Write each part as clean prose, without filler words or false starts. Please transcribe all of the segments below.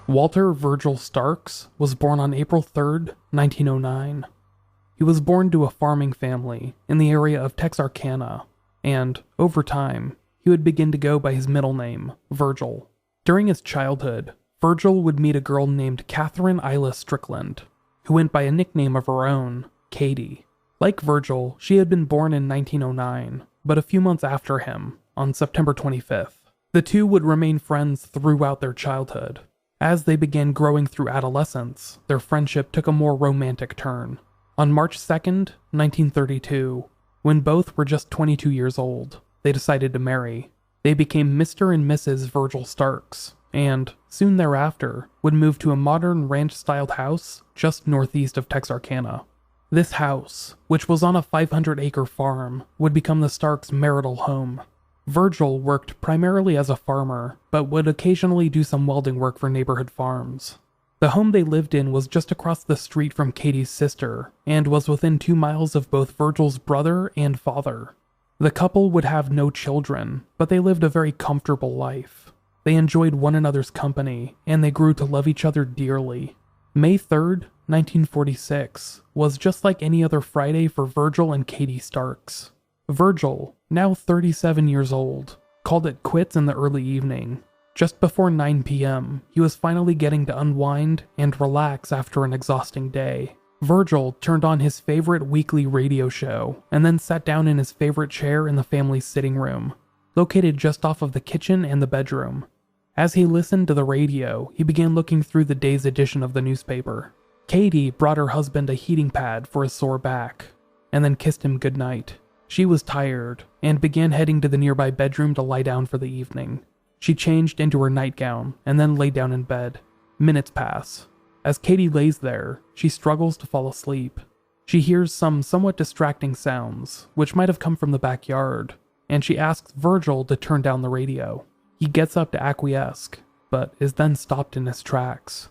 Walter Virgil Starks was born on April 3rd, 1909. He was born to a farming family in the area of Texarkana, and, over time, he would begin to go by his middle name, Virgil. During his childhood, Virgil would meet a girl named Catherine Isla Strickland, who went by a nickname of her own, Katie. Like Virgil, she had been born in 1909, but a few months after him, on September 25th. The two would remain friends throughout their childhood. As they began growing through adolescence, their friendship took a more romantic turn. On March 2nd, 1932, when both were just 22 years old, they decided to marry. They became Mr. and Mrs. Virgil Starks, and, soon thereafter, would move to a modern ranch-styled house just northeast of Texarkana. This house, which was on a 500-acre farm, would become the Starks' marital home. Virgil worked primarily as a farmer, but would occasionally do some welding work for neighborhood farms. The home they lived in was just across the street from Katie's sister, and was within 2 miles of both Virgil's brother and father. The couple would have no children, but they lived a very comfortable life. They enjoyed one another's company, and they grew to love each other dearly. May 3rd, 1946, was just like any other Friday for Virgil and Katie Starks. Virgil, now 37 years old, called it quits in the early evening. Just before 9 p.m., he was finally getting to unwind and relax after an exhausting day. Virgil turned on his favorite weekly radio show, and then sat down in his favorite chair in the family's sitting room, located just off of the kitchen and the bedroom. As he listened to the radio, he began looking through the day's edition of the newspaper. Katie brought her husband a heating pad for his sore back, and then kissed him goodnight. She was tired, and began heading to the nearby bedroom to lie down for the evening. She changed into her nightgown, and then lay down in bed. Minutes pass. As Katie lays there, she struggles to fall asleep. She hears some somewhat distracting sounds, which might have come from the backyard, and she asks Virgil to turn down the radio. He gets up to acquiesce, but is then stopped in his tracks.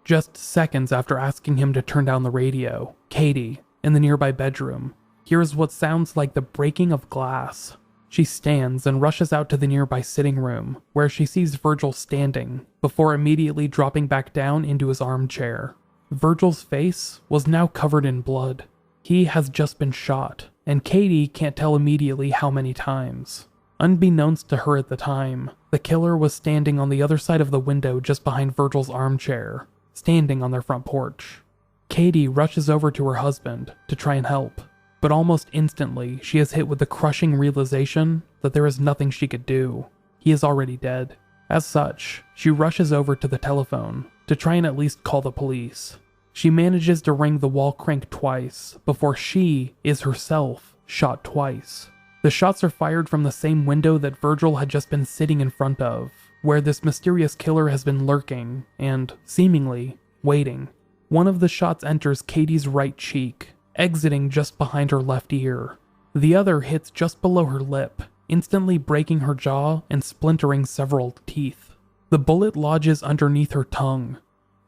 Just seconds after asking him to turn down the radio, Katie, in the nearby bedroom, hears what sounds like the breaking of glass. She stands and rushes out to the nearby sitting room, where she sees Virgil standing, before immediately dropping back down into his armchair. Virgil's face was now covered in blood. He has just been shot, and Katie can't tell immediately how many times. Unbeknownst to her at the time, the killer was standing on the other side of the window just behind Virgil's armchair, standing on their front porch. Katie rushes over to her husband to try and help, but almost instantly she is hit with the crushing realization that there is nothing she could do. He is already dead. As such, she rushes over to the telephone to try and at least call the police. She manages to ring the wall crank twice before she is herself shot twice. The shots are fired from the same window that Virgil had just been sitting in front of, where this mysterious killer has been lurking and, seemingly, waiting. One of the shots enters Katie's right cheek, exiting just behind her left ear. The other hits just below her lip, instantly breaking her jaw and splintering several teeth. The bullet lodges underneath her tongue,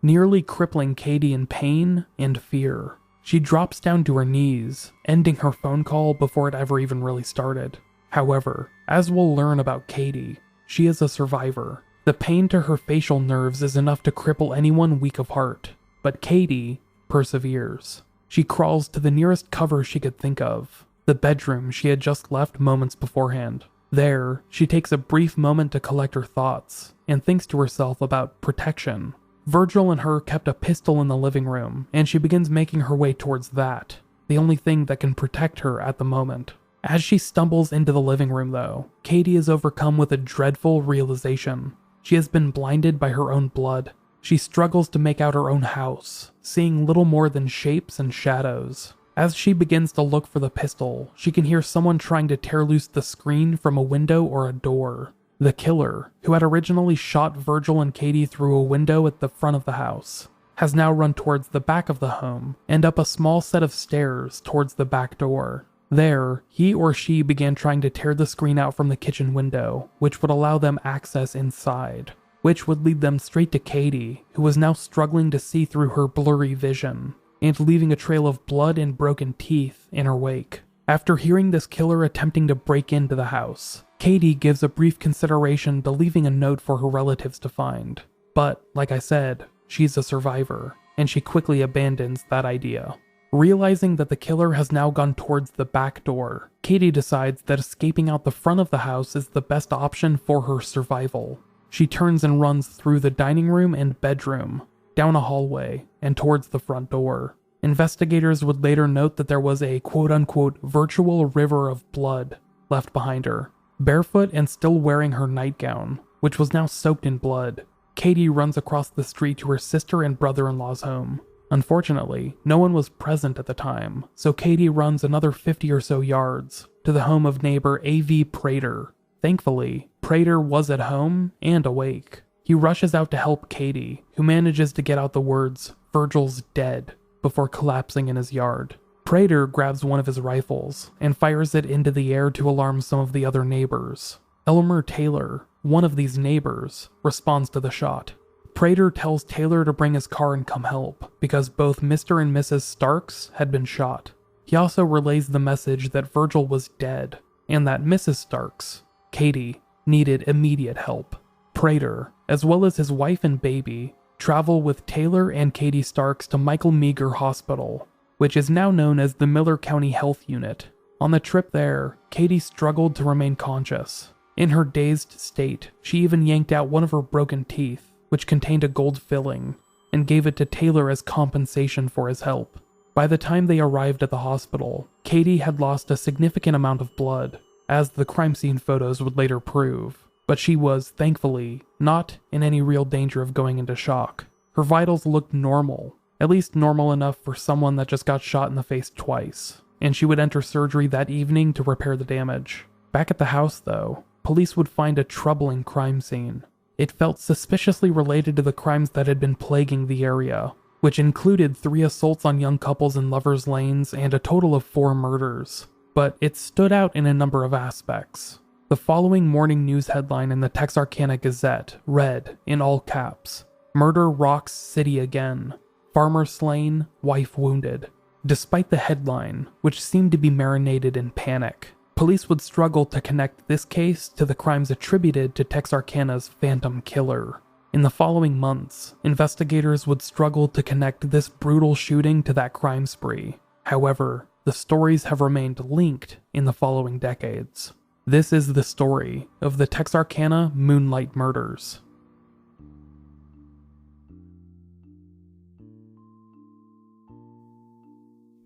nearly crippling Katie in pain and fear. She drops down to her knees, ending her phone call before it ever even really started. However, as we'll learn about Katie, she is a survivor. The pain to her facial nerves is enough to cripple anyone weak of heart, but Katie perseveres. She crawls to the nearest cover she could think of, the bedroom she had just left moments beforehand. There, she takes a brief moment to collect her thoughts, and thinks to herself about protection. Virgil and her kept a pistol in the living room, and she begins making her way towards that, the only thing that can protect her at the moment. As she stumbles into the living room though, Katie is overcome with a dreadful realization. She has been blinded by her own blood. She struggles to make out her own house, seeing little more than shapes and shadows. As she begins to look for the pistol, she can hear someone trying to tear loose the screen from a window or a door. The killer, who had originally shot Virgil and Katie through a window at the front of the house, has now run towards the back of the home and up a small set of stairs towards the back door. There, he or she began trying to tear the screen out from the kitchen window, which would allow them access inside, which would lead them straight to Katie, who was now struggling to see through her blurry vision, and leaving a trail of blood and broken teeth in her wake. After hearing this killer attempting to break into the house, Katie gives a brief consideration to leaving a note for her relatives to find. But, like I said, she's a survivor, and she quickly abandons that idea. Realizing that the killer has now gone towards the back door, Katie decides that escaping out the front of the house is the best option for her survival. She turns and runs through the dining room and bedroom, down a hallway, and towards the front door. Investigators would later note that there was a quote-unquote virtual river of blood left behind her. Barefoot and still wearing her nightgown, which was now soaked in blood, Katie runs across the street to her sister and brother-in-law's home. Unfortunately, no one was present at the time, so Katie runs another 50 or so yards to the home of neighbor A.V. Prater. Thankfully, Prater was at home and awake. He rushes out to help Katie, who manages to get out the words, "Virgil's dead," before collapsing in his yard. Prater grabs one of his rifles and fires it into the air to alarm some of the other neighbors. Elmer Taylor, one of these neighbors, responds to the shot. Prater tells Taylor to bring his car and come help, because both Mr. and Mrs. Starks had been shot. He also relays the message that Virgil was dead, and that Mrs. Starks, Katie, needed immediate help. Prater, as well as his wife and baby, travel with Taylor and Katie Starks to Michael Meagher Hospital, which is now known as the Miller County Health Unit. On the trip there, Katie struggled to remain conscious. In her dazed state, she even yanked out one of her broken teeth, which contained a gold filling, and gave it to Taylor as compensation for his help. By the time they arrived at the hospital, Katie had lost a significant amount of blood, as the crime scene photos would later prove, but she was, thankfully, not in any real danger of going into shock. Her vitals looked normal, at least normal enough for someone that just got shot in the face twice, and she would enter surgery that evening to repair the damage. Back at the house, though, police would find a troubling crime scene. It felt suspiciously related to the crimes that had been plaguing the area, which included 3 assaults on young couples in lovers' lanes and a total of 4 murders. But it stood out in a number of aspects. The following morning news headline in the Texarkana Gazette read, in all caps, "Murder rocks city again. Farmer slain, wife wounded." Despite the headline, which seemed to be marinated in panic, police would struggle to connect this case to the crimes attributed to Texarkana's Phantom Killer. In the following months, investigators would struggle to connect this brutal shooting to that crime spree. However, the stories have remained linked in the following decades. This is the story of the Texarkana Moonlight murders.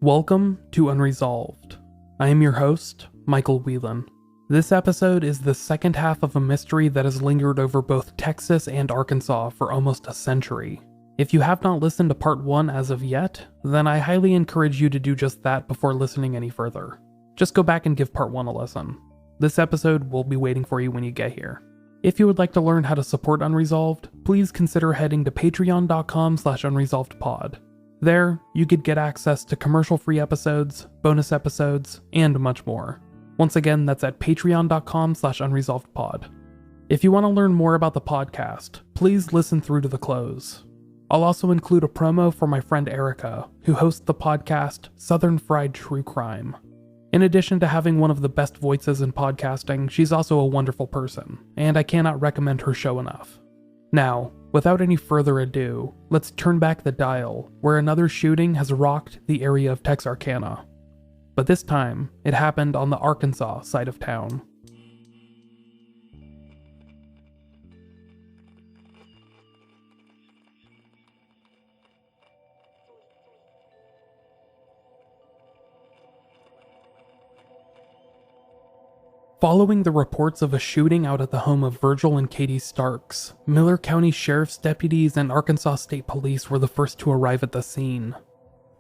Welcome to Unresolved. I am your host, Micheal Whelan. This episode is the second half of a mystery that has lingered over both Texas and Arkansas for almost a century. If you have not listened to part 1 as of yet, then I highly encourage you to do just that before listening any further. Just go back and give part 1 a listen. This episode will be waiting for you when you get here. If you would like to learn how to support Unresolved, please consider heading to patreon.com/unresolvedpod. There, you could get access to commercial-free episodes, bonus episodes, and much more. Once again, that's at patreon.com/unresolvedpod. If you want to learn more about the podcast, please listen through to the close. I'll also include a promo for my friend Erica, who hosts the podcast Southern Fried True Crime. In addition to having one of the best voices in podcasting, she's also a wonderful person, and I cannot recommend her show enough. Now, without any further ado, let's turn back the dial, where another shooting has rocked the area of Texarkana. But this time, it happened on the Arkansas side of town. Following the reports of a shooting out at the home of Virgil and Katie Starks, Miller County Sheriff's deputies and Arkansas State Police were the first to arrive at the scene.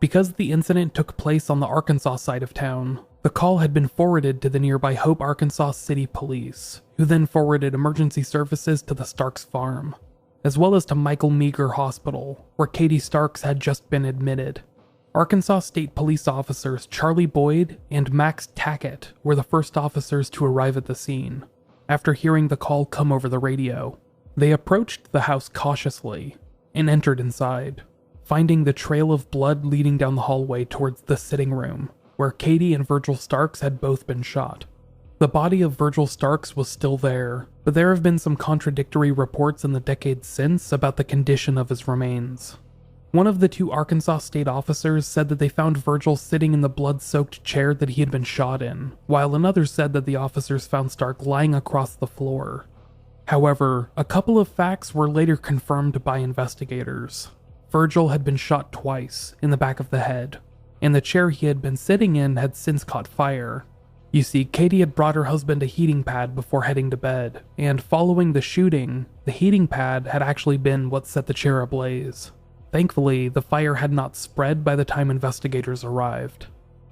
Because the incident took place on the Arkansas side of town, the call had been forwarded to the nearby Hope, Arkansas City Police, who then forwarded emergency services to the Starks farm, as well as to Michael Meagher Hospital, where Katie Starks had just been admitted. Arkansas State Police officers Charlie Boyd and Max Tackett were the first officers to arrive at the scene. After hearing the call come over the radio, they approached the house cautiously and entered inside, finding the trail of blood leading down the hallway towards the sitting room, where Katie and Virgil Starks had both been shot. The body of Virgil Starks was still there, but there have been some contradictory reports in the decades since about the condition of his remains. One of the 2 Arkansas state officers said that they found Virgil sitting in the blood-soaked chair that he had been shot in, while another said that the officers found Stark lying across the floor. However, a couple of facts were later confirmed by investigators. Virgil had been shot twice in the back of the head, and the chair he had been sitting in had since caught fire. You see, Katie had brought her husband a heating pad before heading to bed, and following the shooting, the heating pad had actually been what set the chair ablaze. Thankfully, the fire had not spread by the time investigators arrived.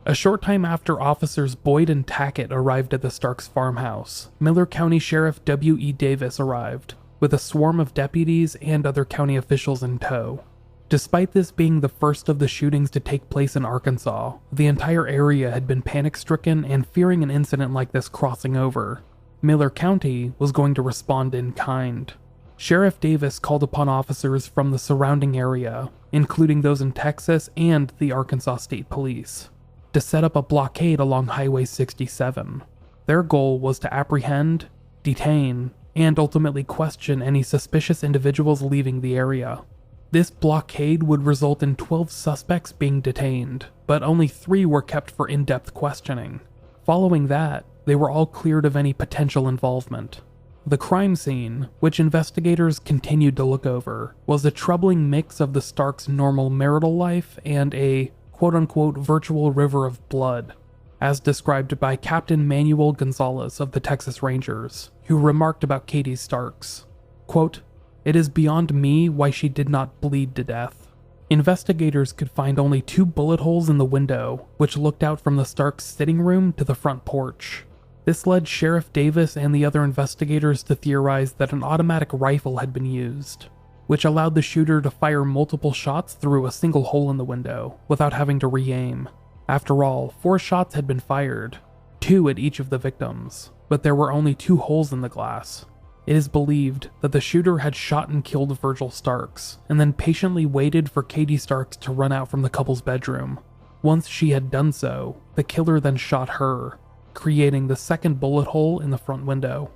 A short time after officers Boyd and Tackett arrived at the Starks' farmhouse, Miller County Sheriff W.E. Davis arrived, with a swarm of deputies and other county officials in tow. Despite this being the first of the shootings to take place in Arkansas, the entire area had been panic-stricken and fearing an incident like this crossing over. Miller County was going to respond in kind. Sheriff Davis called upon officers from the surrounding area, including those in Texas and the Arkansas State Police, to set up a blockade along Highway 67. Their goal was to apprehend, detain, and ultimately question any suspicious individuals leaving the area. This blockade would result in 12 suspects being detained, but only 3 were kept for in-depth questioning. Following that, they were all cleared of any potential involvement. The crime scene, which investigators continued to look over, was a troubling mix of the Starks' normal marital life and a quote-unquote virtual river of blood, as described by Captain Manuel Gonzalez of the Texas Rangers, who remarked about Katie Starks, quote, "It is beyond me why she did not bleed to death." Investigators could find only 2 bullet holes in the window, which looked out from the Starks' sitting room to the front porch. This led Sheriff Davis and the other investigators to theorize that an automatic rifle had been used, which allowed the shooter to fire multiple shots through a single hole in the window, without having to re-aim. After all, 4 shots had been fired, 2 at each of the victims, but there were only 2 holes in the glass. It is believed that the shooter had shot and killed Virgil Starks, and then patiently waited for Katie Starks to run out from the couple's bedroom. Once she had done so, the killer then shot her, creating the second bullet hole in the front window.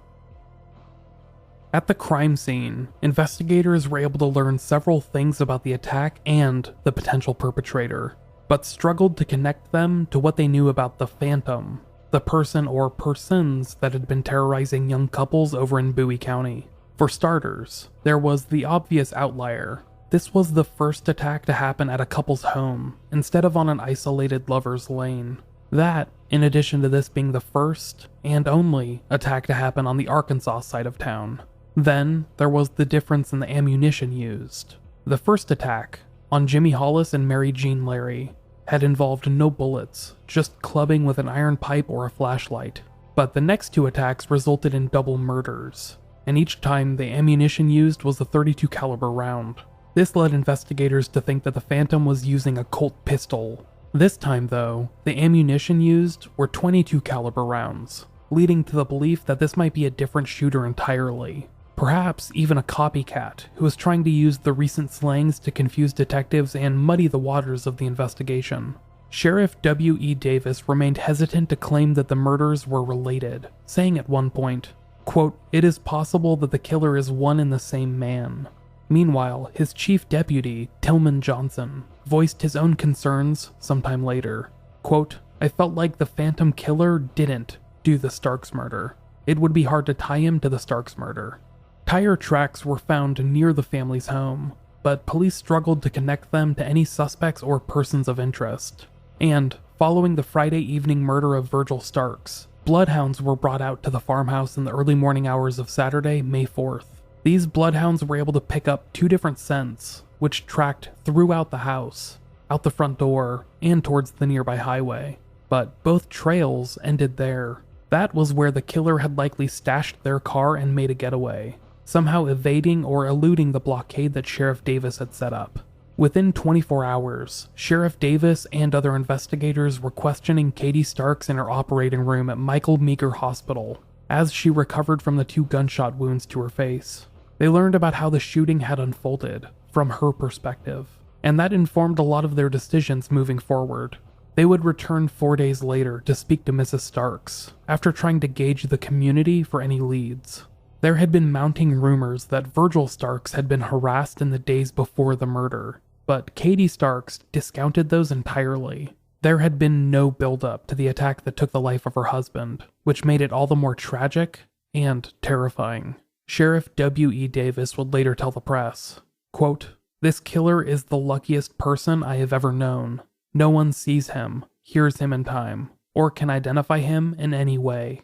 At the crime scene, investigators were able to learn several things about the attack and the potential perpetrator, but struggled to connect them to what they knew about the Phantom, the person or persons that had been terrorizing young couples over in Bowie County. For starters, there was the obvious outlier. This was the first attack to happen at a couple's home, instead of on an isolated lover's lane. That, in addition to this being the first, and only, attack to happen on the Arkansas side of town. Then, there was the difference in the ammunition used. The first attack, on Jimmy Hollis and Mary Jean Larry, had involved no bullets, just clubbing with an iron pipe or a flashlight. But the next 2 attacks resulted in double murders, and each time the ammunition used was a .32 caliber round. This led investigators to think that the Phantom was using a Colt pistol. This time though, the ammunition used were .22 caliber rounds, leading to the belief that this might be a different shooter entirely. Perhaps even a copycat who was trying to use the recent slangs to confuse detectives and muddy the waters of the investigation. Sheriff W.E. Davis remained hesitant to claim that the murders were related, saying at one point, quote, "It is possible that the killer is one and the same man." Meanwhile, his chief deputy, Tillman Johnson, voiced his own concerns sometime later. Quote, "I felt like the Phantom killer didn't do the Starks murder. It would be hard to tie him to the Starks murder." Tire tracks were found near the family's home, but police struggled to connect them to any suspects or persons of interest. And, following the Friday evening murder of Virgil Starks, bloodhounds were brought out to the farmhouse in the early morning hours of Saturday, May 4th. These bloodhounds were able to pick up 2 different scents, which tracked throughout the house, out the front door, and towards the nearby highway. But both trails ended there. That was where the killer had likely stashed their car and made a getaway, somehow evading or eluding the blockade that Sheriff Davis had set up. Within 24 hours, Sheriff Davis and other investigators were questioning Katie Starks in her operating room at Michael Meager Hospital, as she recovered from the 2 gunshot wounds to her face. They learned about how the shooting had unfolded, from her perspective, and that informed a lot of their decisions moving forward. They would return 4 days later to speak to Mrs. Starks, after trying to gauge the community for any leads. There had been mounting rumors that Virgil Starks had been harassed in the days before the murder, but Katie Starks discounted those entirely. There had been no build-up to the attack that took the life of her husband, which made it all the more tragic and terrifying. Sheriff W.E. Davis would later tell the press, quote, "This killer is the luckiest person I have ever known. No one sees him, hears him in time, or can identify him in any way."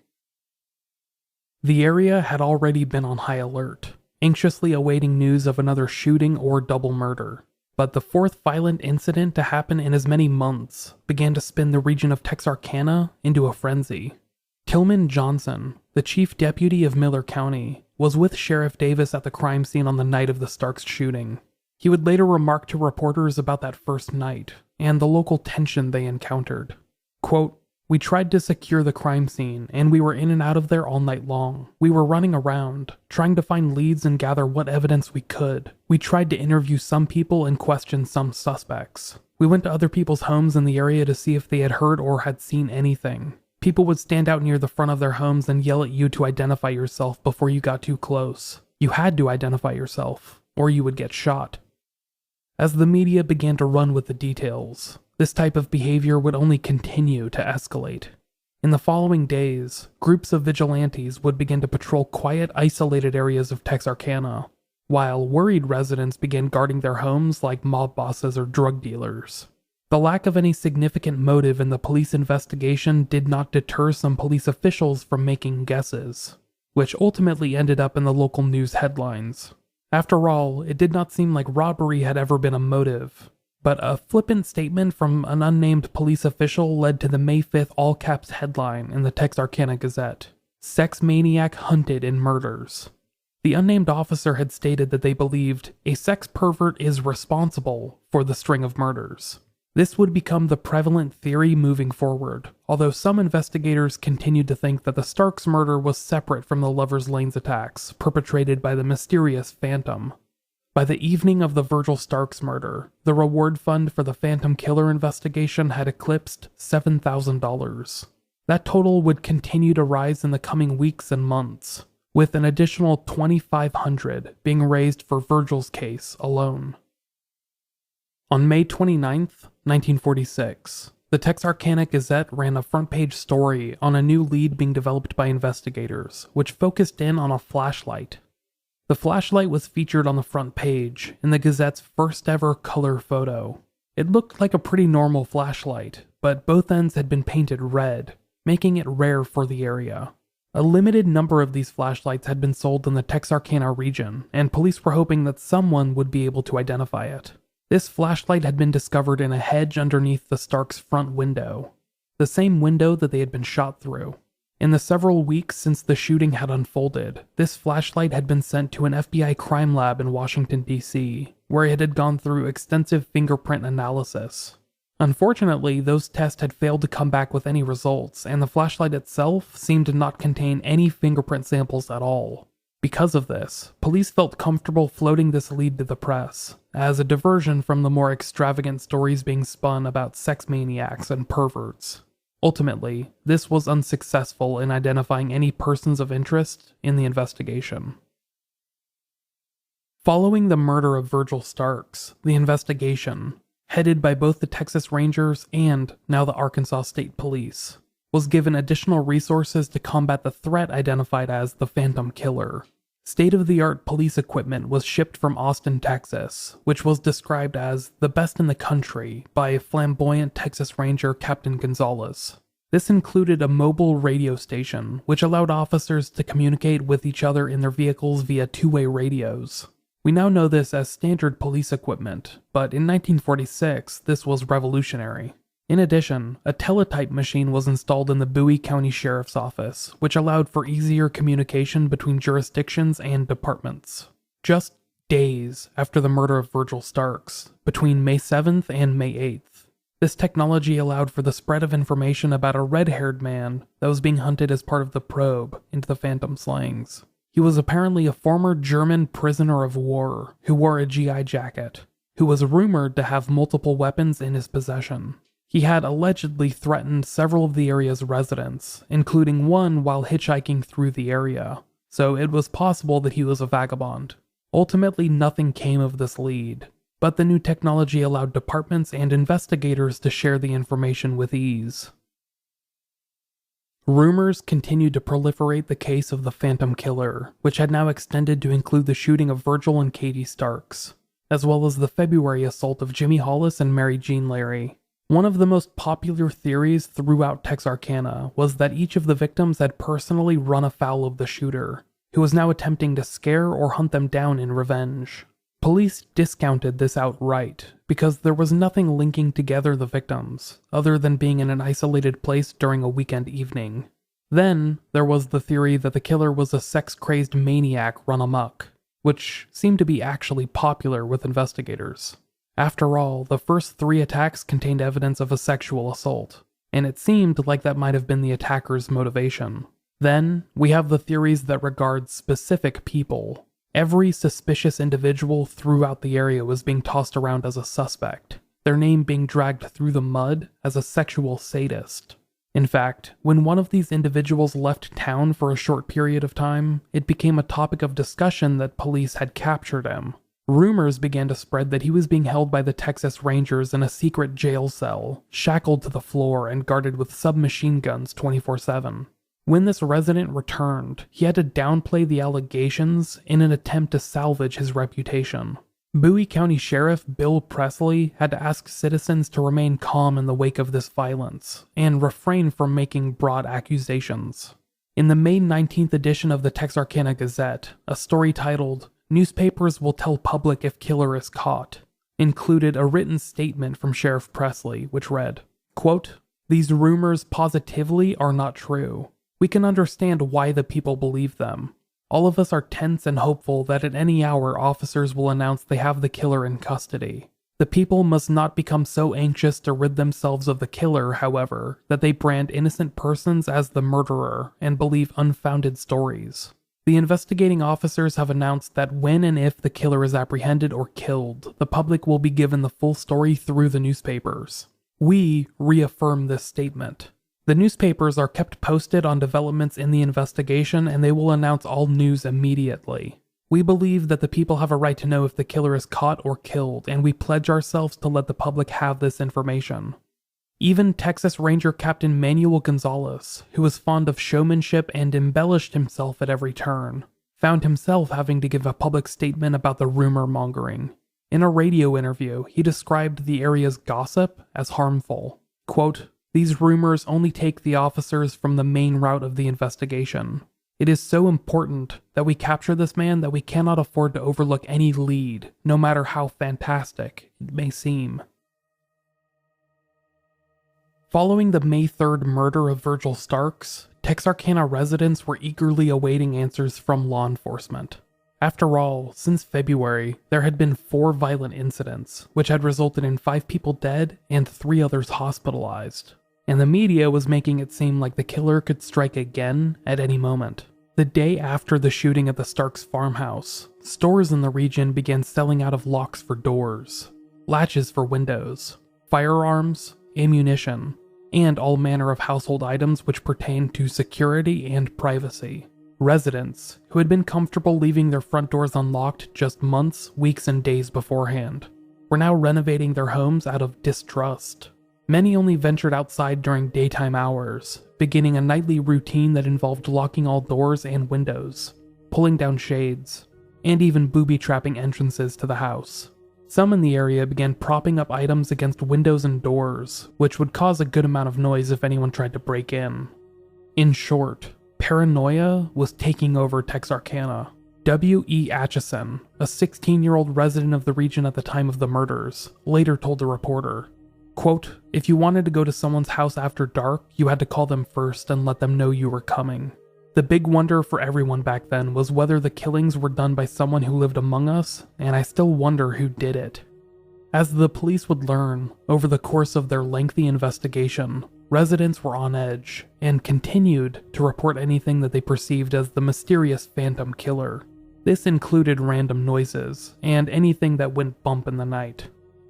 The area had already been on high alert, anxiously awaiting news of another shooting or double murder. But the fourth violent incident to happen in as many months began to spin the region of Texarkana into a frenzy. Tillman Johnson, the chief deputy of Miller County, was with Sheriff Davis at the crime scene on the night of the Starks shooting. He would later remark to reporters about that first night and the local tension they encountered. Quote, "We tried to secure the crime scene, and we were in and out of there all night long. We were running around, trying to find leads and gather what evidence we could. We tried to interview some people and question some suspects. We went to other people's homes in the area to see if they had heard or had seen anything. People would stand out near the front of their homes and yell at you to identify yourself before you got too close. You had to identify yourself, or you would get shot." As the media began to run with the details, this type of behavior would only continue to escalate. In the following days, groups of vigilantes would begin to patrol quiet, isolated areas of Texarkana, while worried residents began guarding their homes like mob bosses or drug dealers. The lack of any significant motive in the police investigation did not deter some police officials from making guesses, which ultimately ended up in the local news headlines. After all, it did not seem like robbery had ever been a motive, but a flippant statement from an unnamed police official led to the May 5th all-caps headline in the Texarkana Gazette: "Sex Maniac Hunted in Murders." The unnamed officer had stated that they believed a sex pervert is responsible for the string of murders. This would become the prevalent theory moving forward, although some investigators continued to think that the Starks murder was separate from the Lovers' Lanes attacks perpetrated by the mysterious Phantom. By the evening of the Virgil Starks murder, the reward fund for the Phantom Killer investigation had eclipsed $7,000. That total would continue to rise in the coming weeks and months, with an additional $2,500 being raised for Virgil's case alone. On May 29, 1946, the Texarkana Gazette ran a front-page story on a new lead being developed by investigators, which focused in on a flashlight. The flashlight was featured on the front page in the Gazette's first-ever color photo. It looked like a pretty normal flashlight, but both ends had been painted red, making it rare for the area. A limited number of these flashlights had been sold in the Texarkana region, and police were hoping that someone would be able to identify it. This flashlight had been discovered in a hedge underneath the Starks' front window, the same window that they had been shot through. In the several weeks since the shooting had unfolded, this flashlight had been sent to an FBI crime lab in Washington, D.C., where it had gone through extensive fingerprint analysis. Unfortunately, those tests had failed to come back with any results, and the flashlight itself seemed to not contain any fingerprint samples at all. Because of this, police felt comfortable floating this lead to the press, as a diversion from the more extravagant stories being spun about sex maniacs and perverts. Ultimately, this was unsuccessful in identifying any persons of interest in the investigation. Following the murder of Virgil Starks, the investigation, headed by both the Texas Rangers and now the Arkansas State Police, was given additional resources to combat the threat identified as the Phantom Killer. State-of-the-art police equipment was shipped from Austin, Texas, which was described as the best in the country by flamboyant Texas Ranger Captain Gonzalez. This included a mobile radio station, which allowed officers to communicate with each other in their vehicles via two-way radios. We now know this as standard police equipment, but in 1946, this was revolutionary. In addition, a teletype machine was installed in the Bowie County Sheriff's Office, which allowed for easier communication between jurisdictions and departments. Just days after the murder of Virgil Starks, between May 7th and May 8th, this technology allowed for the spread of information about a red-haired man that was being hunted as part of the probe into the Phantom slayings. He was apparently a former German prisoner of war who wore a GI jacket, who was rumored to have multiple weapons in his possession. He had allegedly threatened several of the area's residents, including one while hitchhiking through the area, so it was possible that he was a vagabond. Ultimately, nothing came of this lead, but the new technology allowed departments and investigators to share the information with ease. Rumors continued to proliferate the case of the Phantom Killer, which had now extended to include the shooting of Virgil and Katie Starks, as well as the February assault of Jimmy Hollis and Mary Jean Larey. One of the most popular theories throughout Texarkana was that each of the victims had personally run afoul of the shooter, who was now attempting to scare or hunt them down in revenge. Police discounted this outright, because there was nothing linking together the victims, other than being in an isolated place during a weekend evening. Then, there was the theory that the killer was a sex-crazed maniac run amok, which seemed to be actually popular with investigators. After all, the first 3 attacks contained evidence of a sexual assault, and it seemed like that might have been the attacker's motivation. Then, we have the theories that regard specific people. Every suspicious individual throughout the area was being tossed around as a suspect, their name being dragged through the mud as a sexual sadist. In fact, when one of these individuals left town for a short period of time, it became a topic of discussion that police had captured him. Rumors began to spread that he was being held by the Texas Rangers in a secret jail cell, shackled to the floor and guarded with submachine guns 24/7. When this resident returned, he had to downplay the allegations in an attempt to salvage his reputation. Bowie County Sheriff Bill Presley had to ask citizens to remain calm in the wake of this violence, and refrain from making broad accusations. In the May 19th edition of the Texarkana Gazette, a story titled, "Newspapers Will Tell Public If Killer Is Caught," included a written statement from Sheriff Presley, which read, quote, "These rumors positively are not true. We can understand why the people believe them. All of us are tense and hopeful that at any hour officers will announce they have the killer in custody. The people must not become so anxious to rid themselves of the killer, however, that they brand innocent persons as the murderer and believe unfounded stories. The investigating officers have announced that when and if the killer is apprehended or killed, the public will be given the full story through the newspapers. We reaffirm this statement. The newspapers are kept posted on developments in the investigation, and they will announce all news immediately. We believe that the people have a right to know if the killer is caught or killed, and we pledge ourselves to let the public have this information." Even Texas Ranger Captain Manuel Gonzalez, who was fond of showmanship and embellished himself at every turn, found himself having to give a public statement about the rumor mongering. In a radio interview, he described the area's gossip as harmful. Quote, "These rumors only take the officers from the main route of the investigation. It is so important that we capture this man that we cannot afford to overlook any lead, no matter how fantastic it may seem." Following the May 3rd murder of Virgil Starks, Texarkana residents were eagerly awaiting answers from law enforcement. After all, since February, there had been 4 violent incidents, which had resulted in 5 people dead and 3 others hospitalized. And the media was making it seem like the killer could strike again at any moment. The day after the shooting at the Starks farmhouse, stores in the region began selling out of locks for doors, latches for windows, firearms, ammunition, and all manner of household items which pertained to security and privacy. Residents, who had been comfortable leaving their front doors unlocked just months, weeks, and days beforehand, were now renovating their homes out of distrust. Many only ventured outside during daytime hours, beginning a nightly routine that involved locking all doors and windows, pulling down shades, and even booby-trapping entrances to the house. Some in the area began propping up items against windows and doors, which would cause a good amount of noise if anyone tried to break in. In short, paranoia was taking over Texarkana. W.E. Atchison, a 16-year-old resident of the region at the time of the murders, later told the reporter, quote, "If you wanted to go to someone's house after dark, you had to call them first and let them know you were coming. The big wonder for everyone back then was whether the killings were done by someone who lived among us, and I still wonder who did it." As the police would learn, over the course of their lengthy investigation, residents were on edge, and continued to report anything that they perceived as the mysterious phantom killer. This included random noises, and anything that went bump in the night.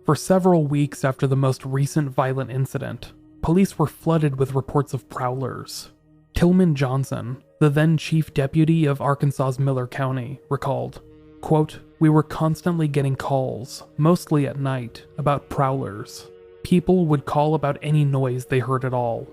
For several weeks after the most recent violent incident, police were flooded with reports of prowlers. Tillman Johnson, the then chief deputy of Arkansas's Miller County, recalled, quote, "We were constantly getting calls, mostly at night, about prowlers. People would call about any noise they heard at all.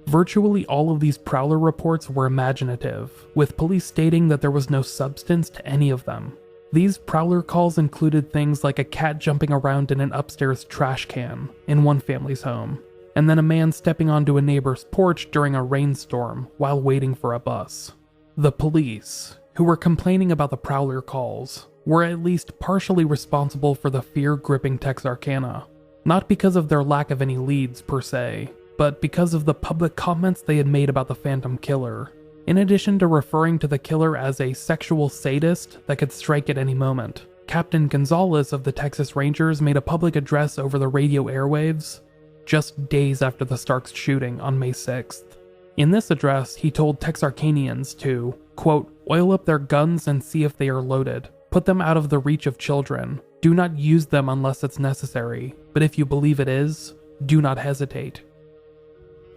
Virtually all of these prowler reports were imaginative, with police stating that there was no substance to any of them. These prowler calls included things like a cat jumping around in an upstairs trash can in one family's home, and then a man stepping onto a neighbor's porch during a rainstorm while waiting for a bus. The police, who were complaining about the prowler calls, were at least partially responsible for the fear gripping Texarkana, not because of their lack of any leads per se, but because of the public comments they had made about the Phantom Killer. In addition to referring to the killer as a sexual sadist that could strike at any moment, Captain Gonzalez of the Texas Rangers made a public address over the radio airwaves just days after the Starks shooting on May 6th. In this address, he told Texarkanians to, quote, "Oil up their guns and see if they are loaded. Put them out of the reach of children. Do not use them unless it's necessary, but if you believe it is, do not hesitate."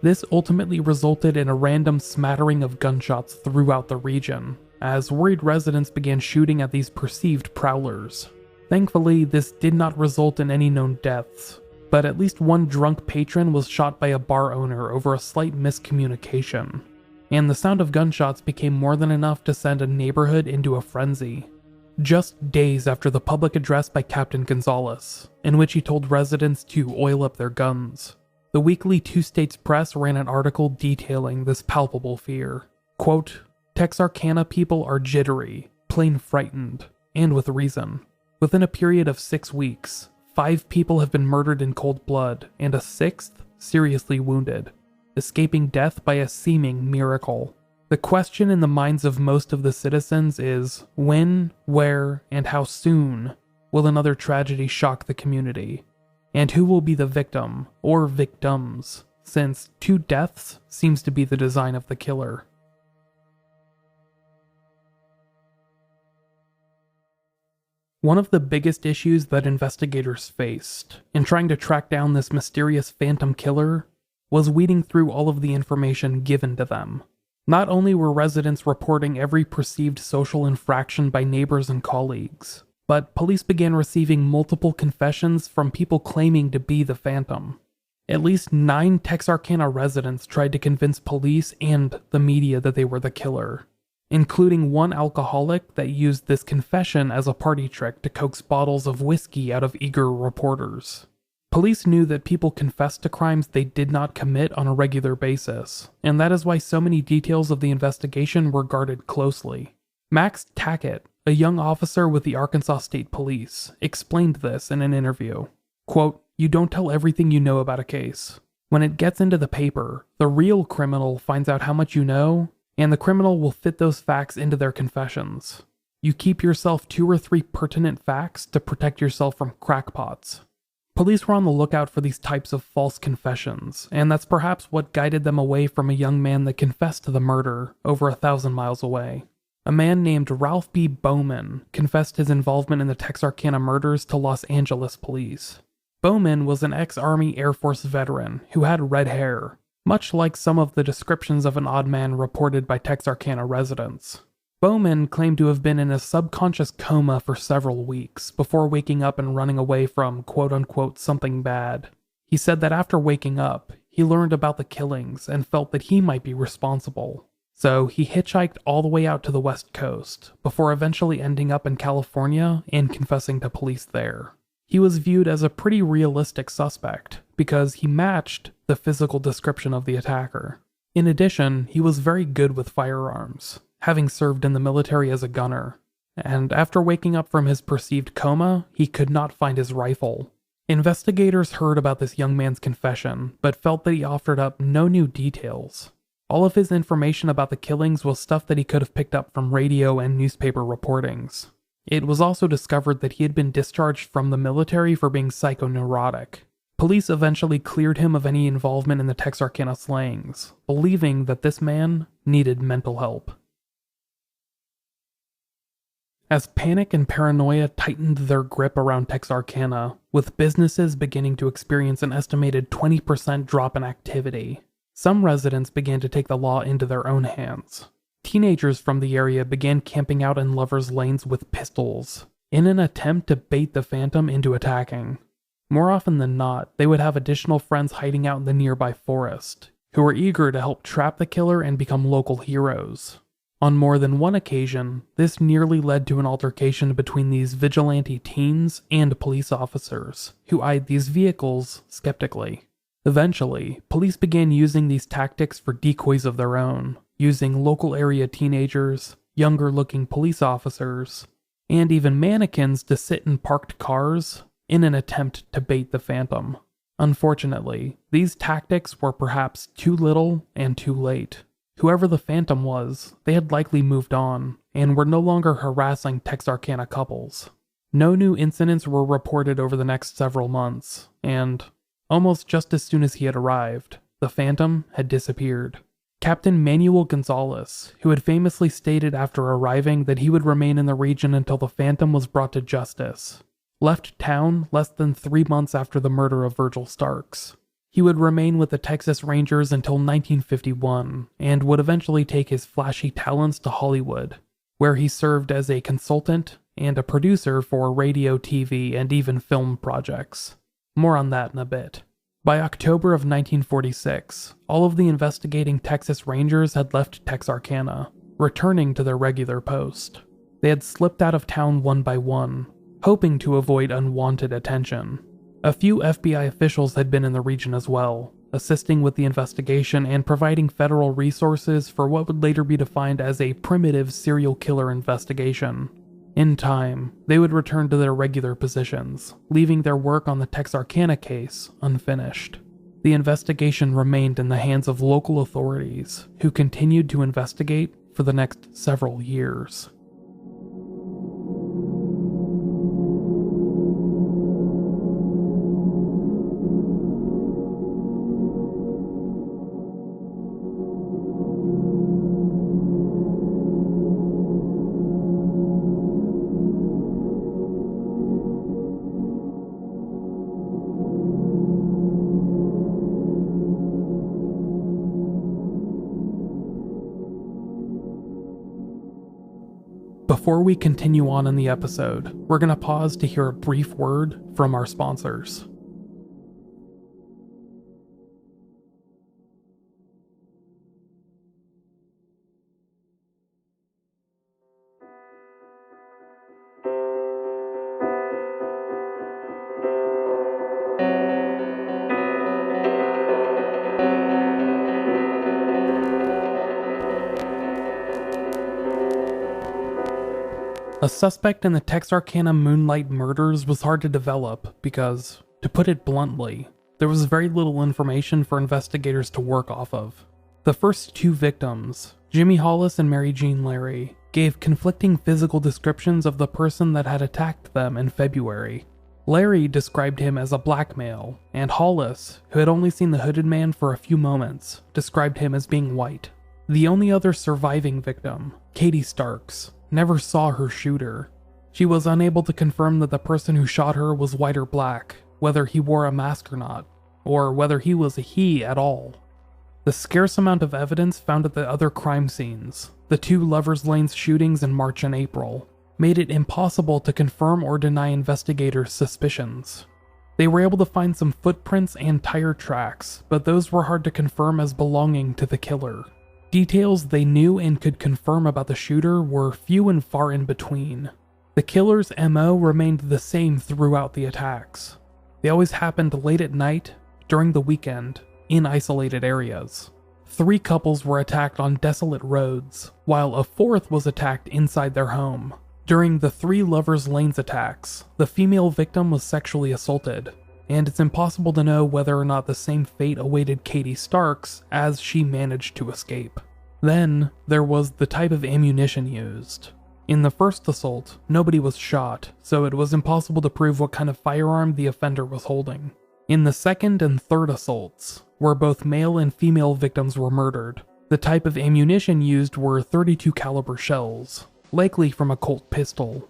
This ultimately resulted in a random smattering of gunshots throughout the region, as worried residents began shooting at these perceived prowlers. Thankfully, this did not result in any known deaths, but at least one drunk patron was shot by a bar owner over a slight miscommunication, and the sound of gunshots became more than enough to send a neighborhood into a frenzy. Just days after the public address by Captain Gonzalez, in which he told residents to oil up their guns, the weekly Two States Press ran an article detailing this palpable fear. Quote, "Texarkana people are jittery, plain frightened, and with reason. Within a period of 6 weeks, 5 people have been murdered in cold blood, and a 6th seriously wounded, escaping death by a seeming miracle. The question in the minds of most of the citizens is, when, where, and how soon will another tragedy shock the community? And who will be the victim, or victims, since 2 deaths seems to be the design of the killer." One of the biggest issues that investigators faced in trying to track down this mysterious phantom killer was weeding through all of the information given to them. Not only were residents reporting every perceived social infraction by neighbors and colleagues, but police began receiving multiple confessions from people claiming to be the Phantom. At least 9 Texarkana residents tried to convince police and the media that they were the killer, including one alcoholic that used this confession as a party trick to coax bottles of whiskey out of eager reporters. Police knew that people confessed to crimes they did not commit on a regular basis, and that is why so many details of the investigation were guarded closely. Max Tackett, a young officer with the Arkansas State Police, explained this in an interview. Quote, "You don't tell everything you know about a case. When it gets into the paper, the real criminal finds out how much you know, and the criminal will fit those facts into their confessions. You keep yourself 2 or 3 pertinent facts to protect yourself from crackpots." Police were on the lookout for these types of false confessions, and that's perhaps what guided them away from a young man that confessed to the murder over 1,000 miles away. A man named Ralph B. Bowman confessed his involvement in the Texarkana murders to Los Angeles police. Bowman was an ex-Army Air Force veteran who had red hair, much like some of the descriptions of an odd man reported by Texarkana residents. Bowman claimed to have been in a subconscious coma for several weeks before waking up and running away from quote-unquote something bad. He said that after waking up, he learned about the killings and felt that he might be responsible. So he hitchhiked all the way out to the West Coast, before eventually ending up in California and confessing to police there. He was viewed as a pretty realistic suspect, because he matched the physical description of the attacker. In addition, he was very good with firearms, having served in the military as a gunner. And after waking up from his perceived coma, he could not find his rifle. Investigators heard about this young man's confession, but felt that he offered up no new details. All of his information about the killings was stuff that he could have picked up from radio and newspaper reportings. It was also discovered that he had been discharged from the military for being psychoneurotic. Police eventually cleared him of any involvement in the Texarkana slayings, believing that this man needed mental help. as panic and paranoia tightened their grip around Texarkana, with businesses beginning to experience an estimated 20% drop in activity. Some residents began to take the law into their own hands. Teenagers from the area began camping out in lovers' lanes with pistols, in an attempt to bait the Phantom into attacking. More often than not, they would have additional friends hiding out in the nearby forest, who were eager to help trap the killer and become local heroes. On more than one occasion, this nearly led to an altercation between these vigilante teens and police officers, who eyed these vehicles skeptically. Eventually, police began using these tactics for decoys of their own, using local area teenagers, younger-looking police officers, and even mannequins to sit in parked cars in an attempt to bait the Phantom. Unfortunately, these tactics were perhaps too little and too late. Whoever the Phantom was, they had likely moved on, and were no longer harassing Texarkana couples. No new incidents were reported over the next several months, and, almost just as soon as he had arrived, the Phantom had disappeared. Captain Manuel Gonzalez, who had famously stated after arriving that he would remain in the region until the Phantom was brought to justice, left town less than 3 months after the murder of Virgil Starks. He would remain with the Texas Rangers until 1951, and would eventually take his flashy talents to Hollywood, where he served as a consultant and a producer for radio, TV, and even film projects. More on that in a bit. By October of 1946, all of the investigating Texas Rangers had left Texarkana, returning to their regular post. They had slipped out of town one by one, hoping to avoid unwanted attention. A few FBI officials had been in the region as well, assisting with the investigation and providing federal resources for what would later be defined as a primitive serial killer investigation. In time, they would return to their regular positions, leaving their work on the Texarkana case unfinished. The investigation remained in the hands of local authorities, who continued to investigate for the next several years. Before we continue on in the episode, we're going to pause to hear a brief word from our sponsors. A suspect in the Texarkana Moonlight murders was hard to develop because, to put it bluntly, there was very little information for investigators to work off of. The first two victims, Jimmy Hollis and Mary Jean Larry, gave conflicting physical descriptions of the person that had attacked them in February. Larry described him as a black male, and Hollis, who had only seen the hooded man for a few moments, described him as being white. The only other surviving victim, Katie Starks, never saw her shooter. She was unable to confirm that the person who shot her was white or black, whether he wore a mask or not, or whether he was a he at all. The scarce amount of evidence found at the other crime scenes, the two Lovers Lanes shootings in March and April, made it impossible to confirm or deny investigators' suspicions. They were able to find some footprints and tire tracks, but those were hard to confirm as belonging to the killer. Details they knew and could confirm about the shooter were few and far in between. The killer's MO remained the same throughout the attacks. They always happened late at night, during the weekend, in isolated areas. 3 couples were attacked on desolate roads, while a 4th was attacked inside their home. During the 3 Lovers Lanes attacks, the female victim was sexually assaulted, and it's impossible to know whether or not the same fate awaited Katie Starks as she managed to escape. Then, there was the type of ammunition used. In the first assault, nobody was shot, so it was impossible to prove what kind of firearm the offender was holding. In the second and third assaults, where both male and female victims were murdered, the type of ammunition used were .32 caliber shells. likely from a Colt pistol.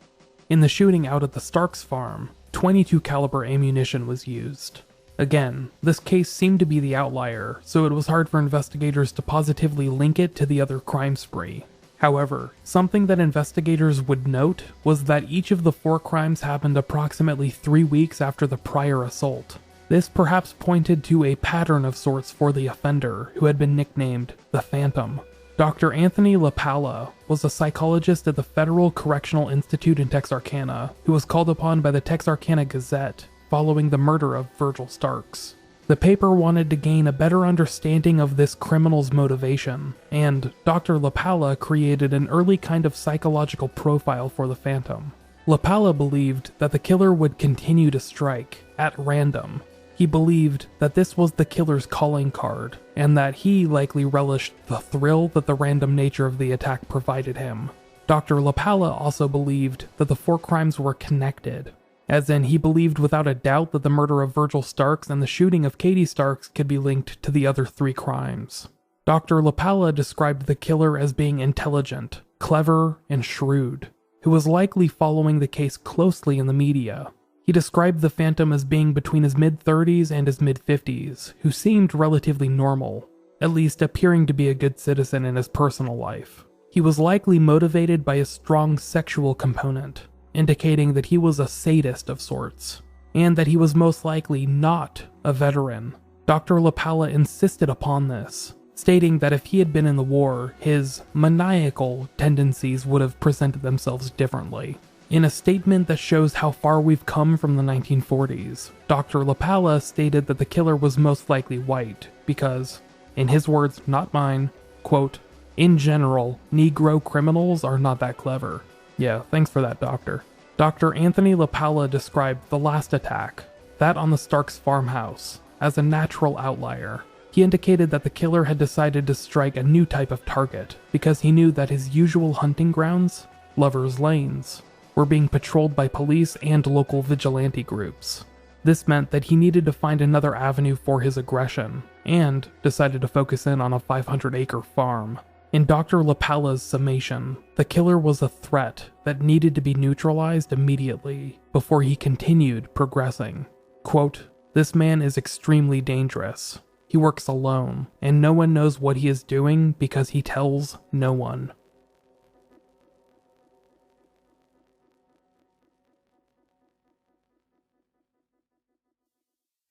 In the shooting out at the Starks farm, .22 caliber ammunition was used. Again, this case seemed to be the outlier, so it was hard for investigators to positively link it to the other crime spree. However, something that investigators would note was that each of the 4 crimes happened approximately 3 weeks after the prior assault. This perhaps pointed to a pattern of sorts for the offender, who had been nicknamed the Phantom. Dr. Anthony LaPalla was a psychologist at the Federal Correctional Institute in Texarkana, who was called upon by the Texarkana Gazette following the murder of Virgil Starks. The paper wanted to gain a better understanding of this criminal's motivation, and Dr. LaPalla created an early kind of psychological profile for the Phantom. LaPalla believed that the killer would continue to strike, at random. He believed that this was the killer's calling card, and that he likely relished the thrill that the random nature of the attack provided him. Dr. LaPalla also believed that the 4 crimes were connected, as in he believed without a doubt that the murder of Virgil Starks and the shooting of Katie Starks could be linked to the other 3 crimes. Dr. LaPalla described the killer as being intelligent, clever, and shrewd, who was likely following the case closely in the media. He described the Phantom as being between his mid-30s and his mid-50s, who seemed relatively normal, at least appearing to be a good citizen in his personal life. He was likely motivated by a strong sexual component, indicating that he was a sadist of sorts, and that he was most likely not a veteran. Dr. LaPalla insisted upon this, stating that if he had been in the war, his maniacal tendencies would have presented themselves differently. In a statement that shows how far we've come from the 1940s, Dr. LaPalla stated that the killer was most likely white because, in his words, not mine, quote, "In general, Negro criminals are not that clever." Yeah, thanks for that, Doctor. Dr. Anthony LaPalla described the last attack, that on the Starks farmhouse, as a natural outlier. He indicated that the killer had decided to strike a new type of target because he knew that his usual hunting grounds, Lover's Lanes, were being patrolled by police and local vigilante groups. This meant that he needed to find another avenue for his aggression, and decided to focus in on a 500-acre farm. In Dr. LaPalla's summation, the killer was a threat that needed to be neutralized immediately before he continued progressing. Quote, "This man is extremely dangerous. He works alone, and no one knows what he is doing because he tells no one."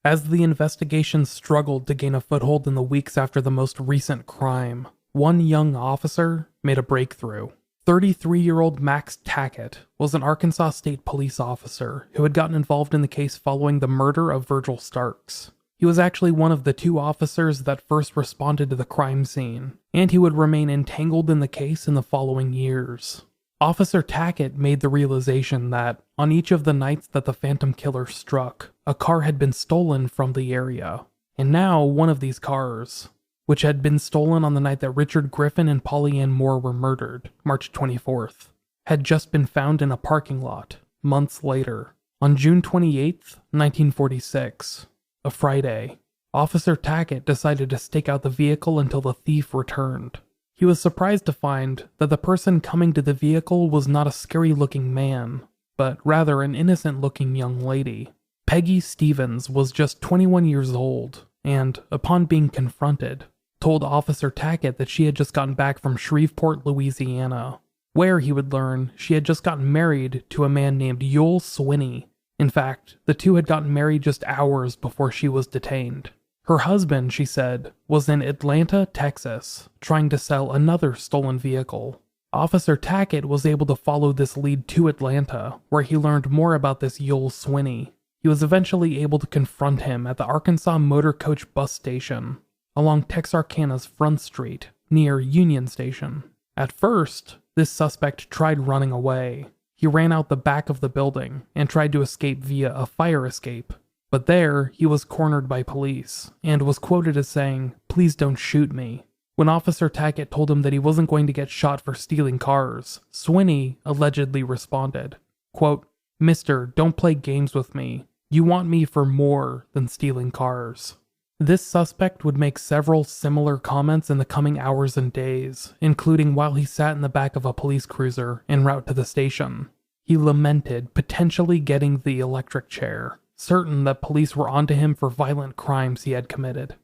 As the investigation struggled to gain a foothold in the weeks after the most recent crime, one young officer made a breakthrough. 33-year-old Max Tackett was an Arkansas State Police officer who had gotten involved in the case following the murder of Virgil Starks. He was actually one of the 2 officers that first responded to the crime scene, and he would remain entangled in the case in the following years. Officer Tackett made the realization that, on each of the nights that the Phantom Killer struck, a car had been stolen from the area. And now, one of these cars, which had been stolen on the night that Richard Griffin and Polly Ann Moore were murdered, March 24th, had just been found in a parking lot, months later. On June 28th, 1946, a Friday, Officer Tackett decided to stake out the vehicle until the thief returned. He was surprised to find that the person coming to the vehicle was not a scary-looking man, but rather an innocent-looking young lady. Peggy Stevens was just 21 years old, and, upon being confronted, told Officer Tackett that she had just gotten back from Shreveport, Louisiana, where he would learn she had just gotten married to a man named Ewell Sweeney. In fact, the 2 had gotten married just hours before she was detained. Her husband, she said, was in Atlanta, Texas, trying to sell another stolen vehicle. Officer Tackett was able to follow this lead to Atlanta, where he learned more about this Ewell Sweeney. He was eventually able to confront him at the Arkansas Motor Coach bus station, along Texarkana's Front Street, near Union Station. At first, this suspect tried running away. He ran out the back of the building and tried to escape via a fire escape. But there, he was cornered by police, and was quoted as saying, "Please don't shoot me." When Officer Tackett told him that he wasn't going to get shot for stealing cars, Swinney allegedly responded, quote, "Mister, don't play games with me. You want me for more than stealing cars." This suspect would make several similar comments in the coming hours and days, including while he sat in the back of a police cruiser en route to the station. He lamented potentially getting the electric chair, certain that police were onto him for violent crimes he had committed.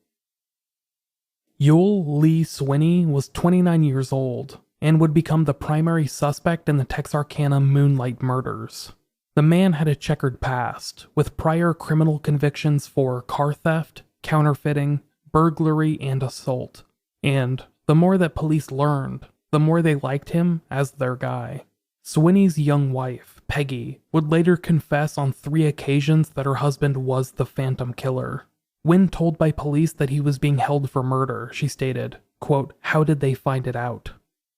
Ewell Lee Swinney was 29 years old and would become the primary suspect in the Texarkana Moonlight murders. The man had a checkered past, with prior criminal convictions for car theft, counterfeiting, burglary, and assault. And the more that police learned, the more they liked him as their guy. Swinney's young wife, Peggy, would later confess on 3 occasions that her husband was the Phantom Killer. When told by police that he was being held for murder, she stated, quote, "How did they find it out?"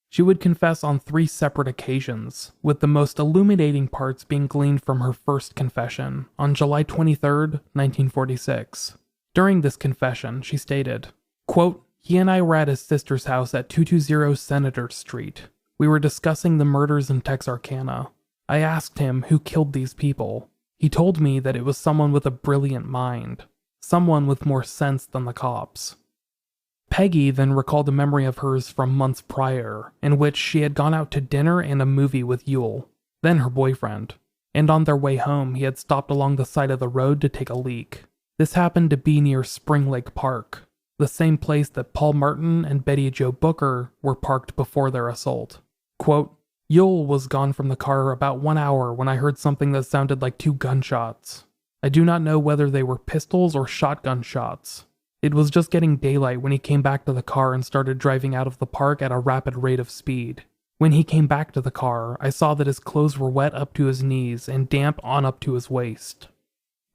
She would confess on 3 separate occasions, with the most illuminating parts being gleaned from her first confession on July 23, 1946. During this confession, she stated, quote, "He and I were at his sister's house at 220 Senator Street. We were discussing the murders in Texarkana. I asked him who killed these people. He told me that it was someone with a brilliant mind, someone with more sense than the cops." Peggy then recalled a memory of hers from months prior, in which she had gone out to dinner and a movie with Ewell, then her boyfriend, and on their way home he had stopped along the side of the road to take a leak. This happened to be near Spring Lake Park, the same place that Paul Martin and Betty Jo Booker were parked before their assault. Quote, "Ewell was gone from the car about 1 hour when I heard something that sounded like 2 gunshots. I do not know whether they were pistols or shotgun shots. It was just getting daylight when he came back to the car and started driving out of the park at a rapid rate of speed. When he came back to the car, I saw that his clothes were wet up to his knees and damp on up to his waist."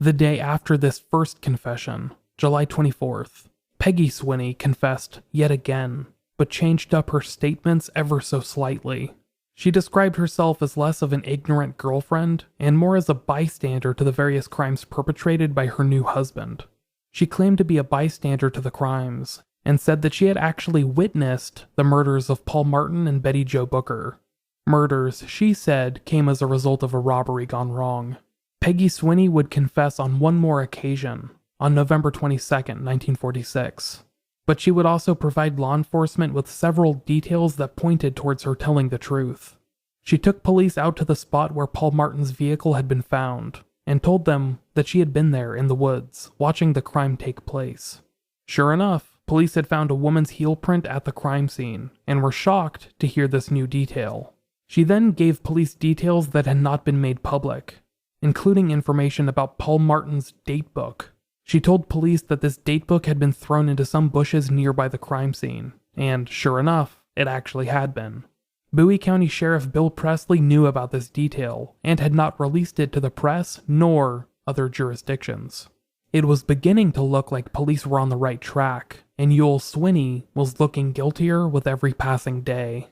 The day after this first confession, July 24th, Peggy Swinney confessed yet again, but changed up her statements ever so slightly. She described herself as less of an ignorant girlfriend and more as a bystander to the various crimes perpetrated by her new husband. She claimed to be a bystander to the crimes, and said that she had actually witnessed the murders of Paul Martin and Betty Jo Booker. Murders, she said, came as a result of a robbery gone wrong. Peggy Swinney would confess on one more occasion, on November 22, 1946. But she would also provide law enforcement with several details that pointed towards her telling the truth. She took police out to the spot where Paul Martin's vehicle had been found, and told them that she had been there in the woods, watching the crime take place. Sure enough, police had found a woman's heel print at the crime scene, and were shocked to hear this new detail. She then gave police details that had not been made public, including information about Paul Martin's date book. She told police that this date book had been thrown into some bushes nearby the crime scene, and sure enough, it actually had been. Bowie County Sheriff Bill Presley knew about this detail, and had not released it to the press nor other jurisdictions. It was beginning to look like police were on the right track, and Ewell Swinney was looking guiltier with every passing day.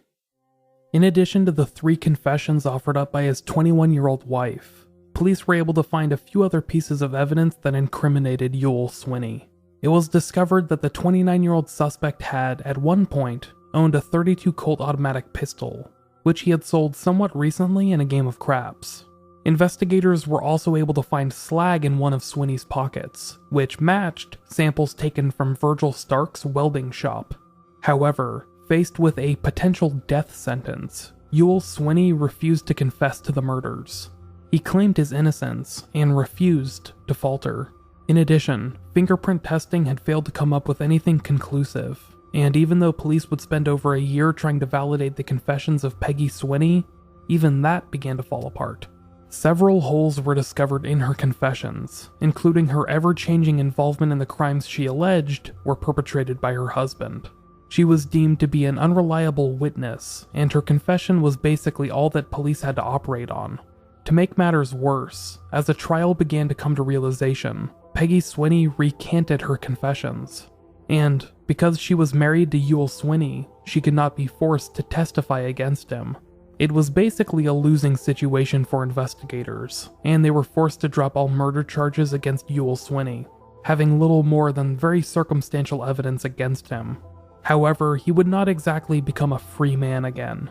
In addition to the 3 confessions offered up by his 21-year-old wife, police were able to find a few other pieces of evidence that incriminated Ewell Swinney. It was discovered that the 29-year-old suspect had, at one point, owned a .32 Colt automatic pistol, which he had sold somewhat recently in a game of craps. Investigators were also able to find slag in one of Swinney's pockets, which matched samples taken from Virgil Stark's welding shop. However, faced with a potential death sentence, Ewell Swinney refused to confess to the murders. He claimed his innocence and refused to falter. In addition, fingerprint testing had failed to come up with anything conclusive, and even though police would spend over a year trying to validate the confessions of Peggy Swinney, even that began to fall apart. Several holes were discovered in her confessions, including her ever-changing involvement in the crimes she alleged were perpetrated by her husband. She was deemed to be an unreliable witness, and her confession was basically all that police had to operate on. To make matters worse, as the trial began to come to realization, Peggy Swinney recanted her confessions. And because she was married to Ewell Swinney, she could not be forced to testify against him. It was basically a losing situation for investigators, and they were forced to drop all murder charges against Ewell Swinney, having little more than very circumstantial evidence against him. However, he would not exactly become a free man again.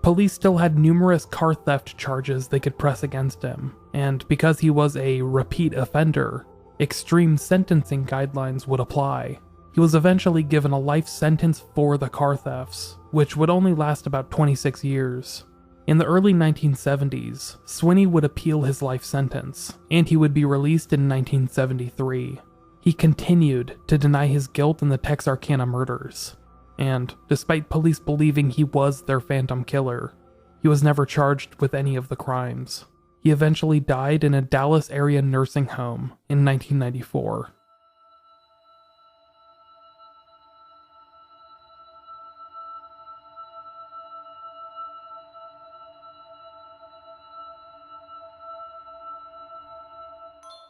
Police still had numerous car theft charges they could press against him, and because he was a repeat offender, extreme sentencing guidelines would apply. He was eventually given a life sentence for the car thefts, which would only last about 26 years. In the early 1970s, Swinney would appeal his life sentence, and he would be released in 1973. He continued to deny his guilt in the Texarkana murders, and despite police believing he was their phantom killer, he was never charged with any of the crimes. He eventually died in a Dallas area nursing home in 1994.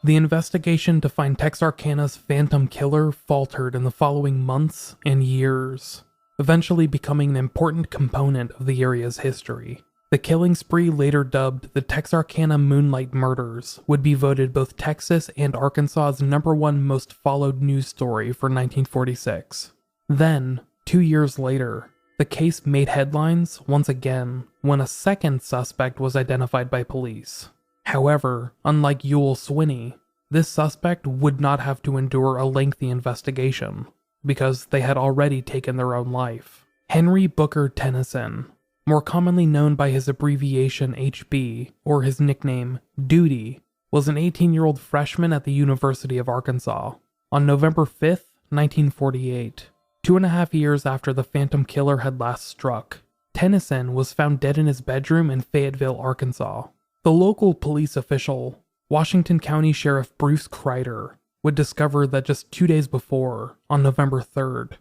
The investigation to find Texarkana's phantom killer faltered in the following months and years, eventually becoming an important component of the area's history. The killing spree, later dubbed the Texarkana Moonlight Murders, would be voted both Texas and Arkansas's #1 most followed news story for 1946. Then, 2 years later, the case made headlines once again when a second suspect was identified by police. However, unlike Ewell Sweeney, this suspect would not have to endure a lengthy investigation, because they had already taken their own life. Henry Booker Tennyson, more commonly known by his abbreviation HB, or his nickname Duty, was an 18-year-old freshman at the University of Arkansas. On November 5th, 1948, 2.5 years after the Phantom Killer had last struck, Tennyson was found dead in his bedroom in Fayetteville, Arkansas. The local police official, Washington County Sheriff Bruce Kreider, would discover that just 2 days before, on November 3rd,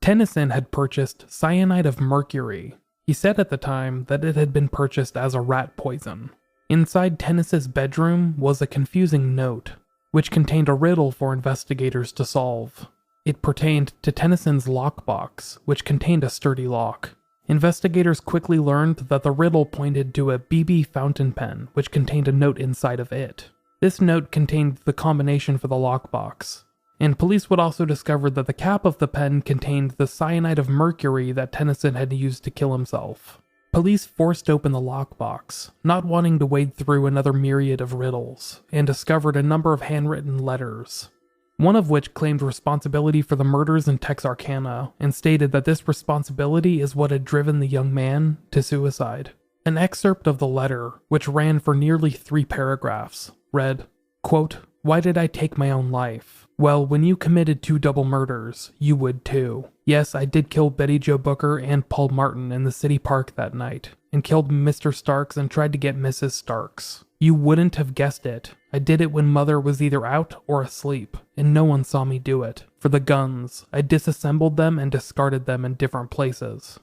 Tennyson had purchased cyanide of mercury. He said at the time that it had been purchased as a rat poison. Inside Tennyson's bedroom was a confusing note, which contained a riddle for investigators to solve. It pertained to Tennyson's lockbox, which contained a sturdy lock. Investigators quickly learned that the riddle pointed to a BB fountain pen, which contained a note inside of it. This note contained the combination for the lockbox, and police would also discover that the cap of the pen contained the cyanide of mercury that Tennyson had used to kill himself. Police forced open the lockbox, not wanting to wade through another myriad of riddles, and discovered a number of handwritten letters, one of which claimed responsibility for the murders in Texarkana and stated that this responsibility is what had driven the young man to suicide. An excerpt of the letter, which ran for nearly 3 paragraphs, read, quote, "Why did I take my own life? Well, when you committed 2 double murders, you would too. Yes, I did kill Betty Jo Booker and Paul Martin in the city park that night, and killed Mr. Starks and tried to get Mrs. Starks. You wouldn't have guessed it. I did it when Mother was either out or asleep, and no one saw me do it. For the guns, I disassembled them and discarded them in different places."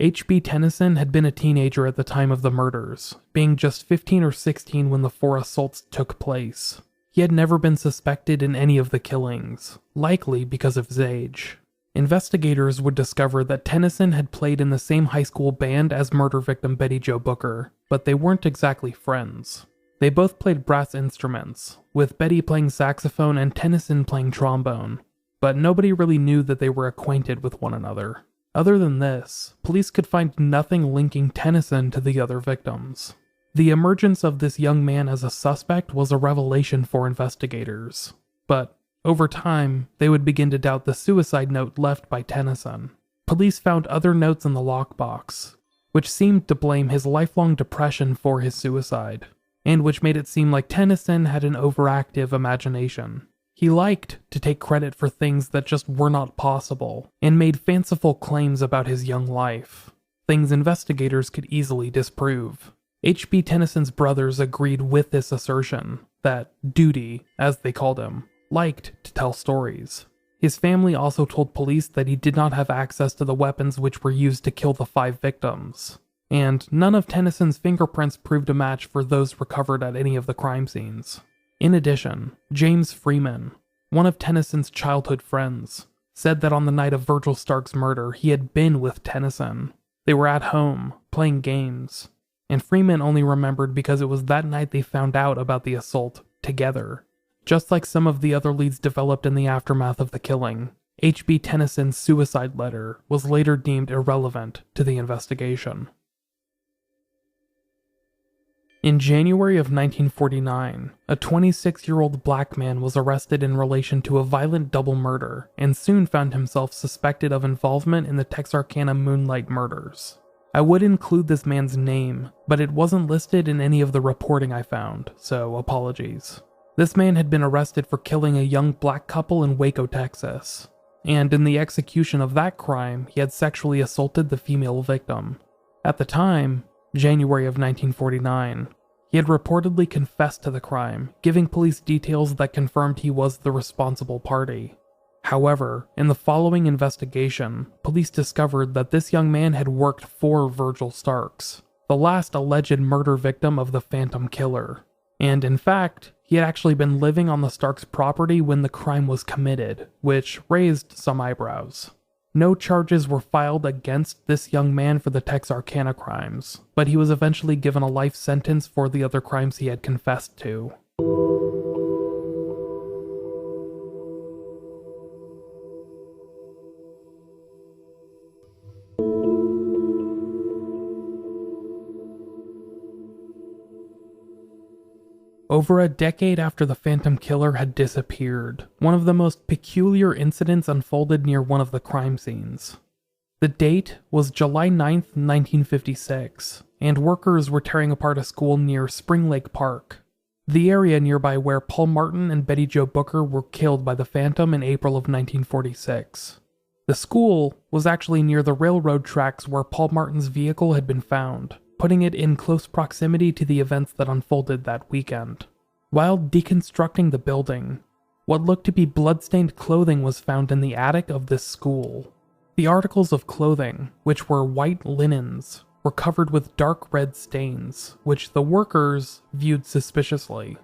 H.B. Tennyson had been a teenager at the time of the murders, being just 15 or 16 when the 4 assaults took place. He had never been suspected in any of the killings, likely because of his age. Investigators would discover that Tennyson had played in the same high school band as murder victim Betty Jo Booker, but they weren't exactly friends. They both played brass instruments, with Betty playing saxophone and Tennyson playing trombone, but nobody really knew that they were acquainted with one another. Other than this, police could find nothing linking Tennyson to the other victims. The emergence of this young man as a suspect was a revelation for investigators, but over time, they would begin to doubt the suicide note left by Tennyson. Police found other notes in the lockbox, which seemed to blame his lifelong depression for his suicide, and which made it seem like Tennyson had an overactive imagination. He liked to take credit for things that just were not possible, and made fanciful claims about his young life, things investigators could easily disprove. H.B. Tennyson's brothers agreed with this assertion, that Duty, as they called him, liked to tell stories. His family also told police that he did not have access to the weapons which were used to kill the 5 victims, and none of Tennyson's fingerprints proved a match for those recovered at any of the crime scenes. In addition, James Freeman, one of Tennyson's childhood friends, said that on the night of Virgil Stark's murder he had been with Tennyson. They were at home, playing games, and Freeman only remembered because it was that night they found out about the assault together. Just like some of the other leads developed in the aftermath of the killing, H.B. Tennyson's suicide letter was later deemed irrelevant to the investigation. In January of 1949, a 26-year-old black man was arrested in relation to a violent double murder and soon found himself suspected of involvement in the Texarkana Moonlight murders. I would include this man's name, but it wasn't listed in any of the reporting I found, so apologies. This man had been arrested for killing a young black couple in Waco, Texas, and in the execution of that crime, he had sexually assaulted the female victim. At the time, January of 1949, he had reportedly confessed to the crime, giving police details that confirmed he was the responsible party. However, in the following investigation, police discovered that this young man had worked for Virgil Starks, the last alleged murder victim of the Phantom Killer. And in fact, he had actually been living on the Starks' property when the crime was committed, which raised some eyebrows. No charges were filed against this young man for the Texarkana crimes, but he was eventually given a life sentence for the other crimes he had confessed to. Over a decade after the Phantom Killer had disappeared, one of the most peculiar incidents unfolded near one of the crime scenes. The date was July 9th, 1956, and workers were tearing apart a school near Spring Lake Park, the area nearby where Paul Martin and Betty Jo Booker were killed by the Phantom in April of 1946. The school was actually near the railroad tracks where Paul Martin's vehicle had been found, putting it in close proximity to the events that unfolded that weekend. While deconstructing the building, what looked to be blood-stained clothing was found in the attic of this school. The articles of clothing, which were white linens, were covered with dark red stains, which the workers viewed suspiciously.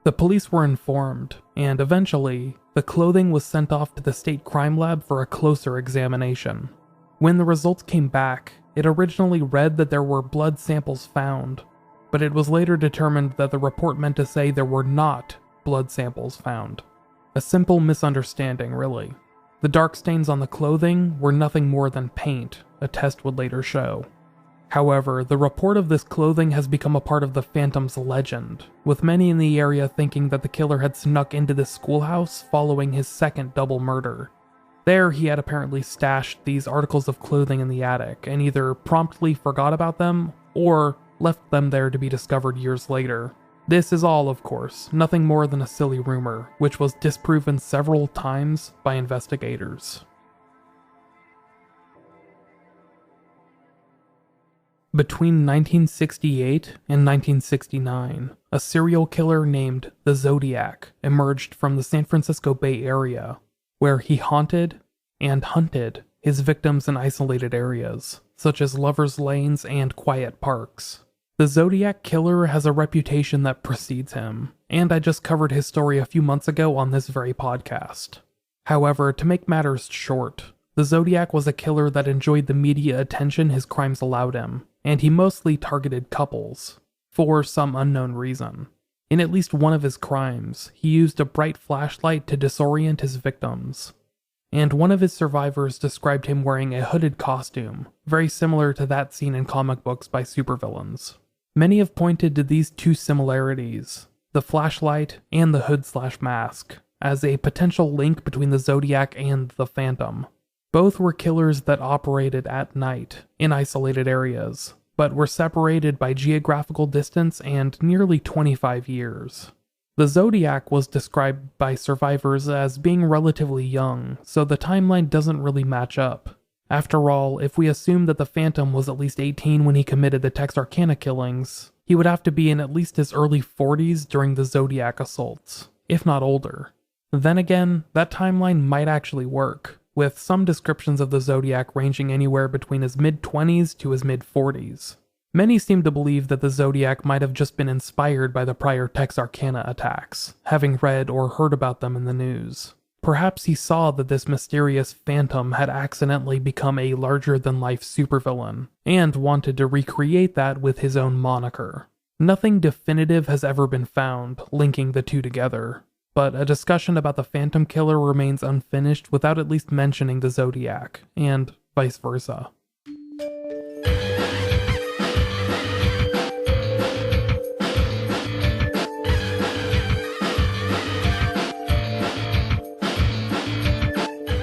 The police were informed, and eventually, the clothing was sent off to the state crime lab for a closer examination. When the results came back, it originally read that there were blood samples found, but it was later determined that the report meant to say there were not blood samples found. A simple misunderstanding, really. The dark stains on the clothing were nothing more than paint, a test would later show. However, the report of this clothing has become a part of the Phantom's legend, with many in the area thinking that the killer had snuck into the schoolhouse following his second double murder. There, he had apparently stashed these articles of clothing in the attic, and either promptly forgot about them, or left them there to be discovered years later. This is all, of course, nothing more than a silly rumor, which was disproven several times by investigators. Between 1968 and 1969, a serial killer named the Zodiac emerged from the San Francisco Bay Area, where he haunted and hunted his victims in isolated areas, such as lovers' lanes and quiet parks. The Zodiac Killer has a reputation that precedes him, and I just covered his story a few months ago on this very podcast. However, to make matters short, the Zodiac was a killer that enjoyed the media attention his crimes allowed him, and he mostly targeted couples, for some unknown reason. In at least one of his crimes, he used a bright flashlight to disorient his victims, and one of his survivors described him wearing a hooded costume, very similar to that seen in comic books by supervillains. Many have pointed to these two similarities, the flashlight and the hood/mask, as a potential link between the Zodiac and the Phantom. Both were killers that operated at night, in isolated areas, but were separated by geographical distance and nearly 25 years. The Zodiac was described by survivors as being relatively young, so the timeline doesn't really match up. After all, if we assume that the Phantom was at least 18 when he committed the Texarkana killings, he would have to be in at least his early 40s during the Zodiac assaults, if not older. Then again, that timeline might actually work, with some descriptions of the Zodiac ranging anywhere between his mid-20s to his mid-40s. Many seem to believe that the Zodiac might have just been inspired by the prior Texarkana attacks, having read or heard about them in the news. Perhaps he saw that this mysterious Phantom had accidentally become a larger-than-life supervillain, and wanted to recreate that with his own moniker. Nothing definitive has ever been found linking the two together, but a discussion about the Phantom Killer remains unfinished without at least mentioning the Zodiac, and vice versa.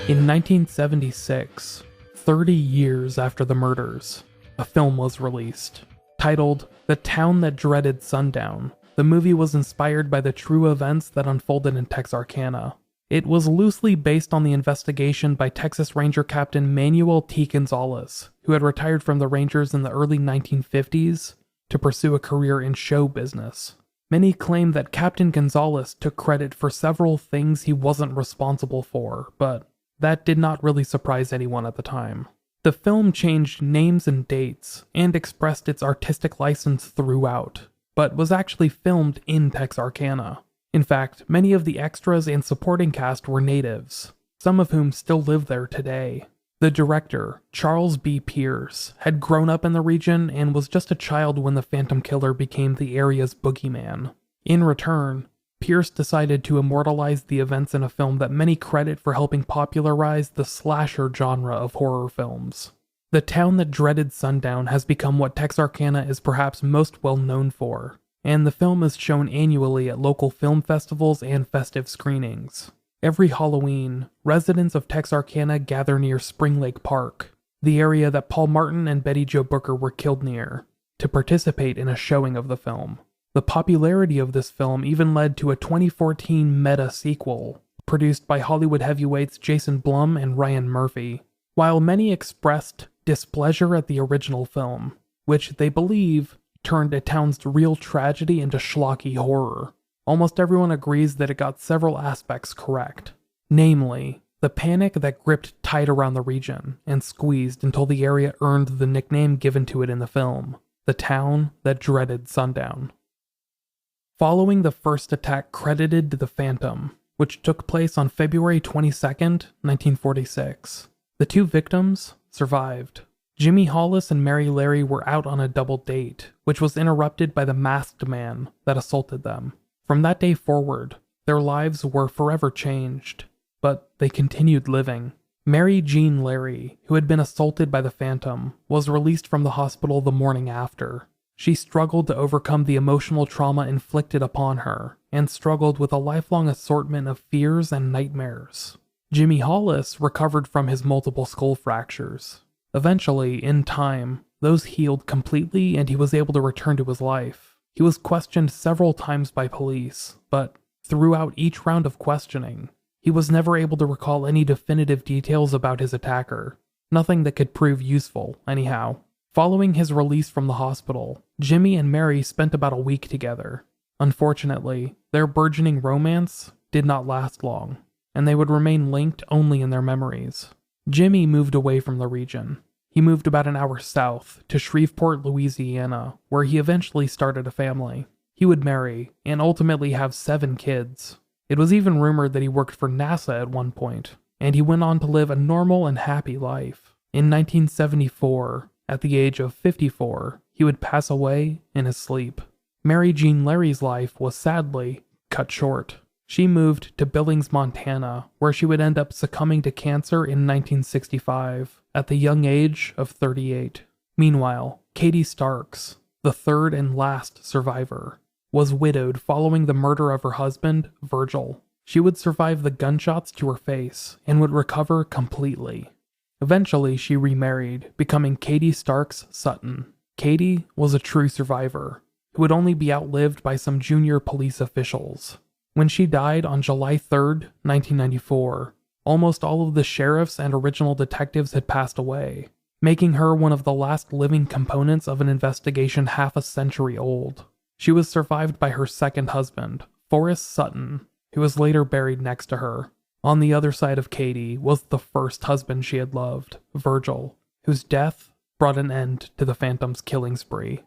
In 1976, 30 years after the murders, a film was released. Titled The Town That Dreaded Sundown, the movie was inspired by the true events that unfolded in Texarkana. It was loosely based on the investigation by Texas Ranger Captain Manuel T. Gonzalez, who had retired from the Rangers in the early 1950s to pursue a career in show business. Many claim that Captain Gonzalez took credit for several things he wasn't responsible for, but that did not really surprise anyone at the time. The film changed names and dates, and expressed its artistic license throughout, but was actually filmed in Texarkana. In fact, many of the extras and supporting cast were natives, some of whom still live there today. The director, Charles B. Pierce, had grown up in the region and was just a child when the Phantom Killer became the area's boogeyman. In return, Pierce decided to immortalize the events in a film that many credit for helping popularize the slasher genre of horror films. The Town That Dreaded Sundown has become what Texarkana is perhaps most well known for, and the film is shown annually at local film festivals and festive screenings. Every Halloween, residents of Texarkana gather near Spring Lake Park, the area that Paul Martin and Betty Jo Booker were killed near, to participate in a showing of the film. The popularity of this film even led to a 2014 meta-sequel, produced by Hollywood heavyweights Jason Blum and Ryan Murphy. While many expressed displeasure at the original film, which they believe turned a town's real tragedy into schlocky horror, almost everyone agrees that it got several aspects correct. Namely, the panic that gripped tight around the region and squeezed until the area earned the nickname given to it in the film, the Town That Dreaded Sundown. Following the first attack credited to the Phantom, which took place on February 22, 1946, the two victims survived. Jimmy Hollis and Mary Larry were out on a double date, which was interrupted by the masked man that assaulted them. From that day forward, their lives were forever changed, but they continued living. Mary Jean Larry, who had been assaulted by the Phantom, was released from the hospital the morning after. She struggled to overcome the emotional trauma inflicted upon her, and struggled with a lifelong assortment of fears and nightmares. Jimmy Hollis recovered from his multiple skull fractures. Eventually, in time, those healed completely and he was able to return to his life. He was questioned several times by police, but throughout each round of questioning, he was never able to recall any definitive details about his attacker. Nothing that could prove useful, anyhow. Following his release from the hospital, Jimmy and Mary spent about a week together. Unfortunately, their burgeoning romance did not last long, and they would remain linked only in their memories. Jimmy moved away from the region. He moved about an hour south to Shreveport, Louisiana, where he eventually started a family. He would marry, and ultimately have 7 kids. It was even rumored that he worked for NASA at one point, and he went on to live a normal and happy life. In 1974, at the age of 54, he would pass away in his sleep. Mary Jean Larry's life was sadly cut short. She moved to Billings, Montana, where she would end up succumbing to cancer in 1965, at the young age of 38. Meanwhile, Katie Starks, the third and last survivor, was widowed following the murder of her husband, Virgil. She would survive the gunshots to her face and would recover completely. Eventually, she remarried, becoming Katie Starks Sutton. Katie was a true survivor, who would only be outlived by some junior police officials. When she died on July 3rd, 1994, almost all of the sheriffs and original detectives had passed away, making her one of the last living components of an investigation half a century old. She was survived by her second husband, Forrest Sutton, who was later buried next to her. On the other side of Katie was the first husband she had loved, Virgil, whose death brought an end to the Phantom's killing spree.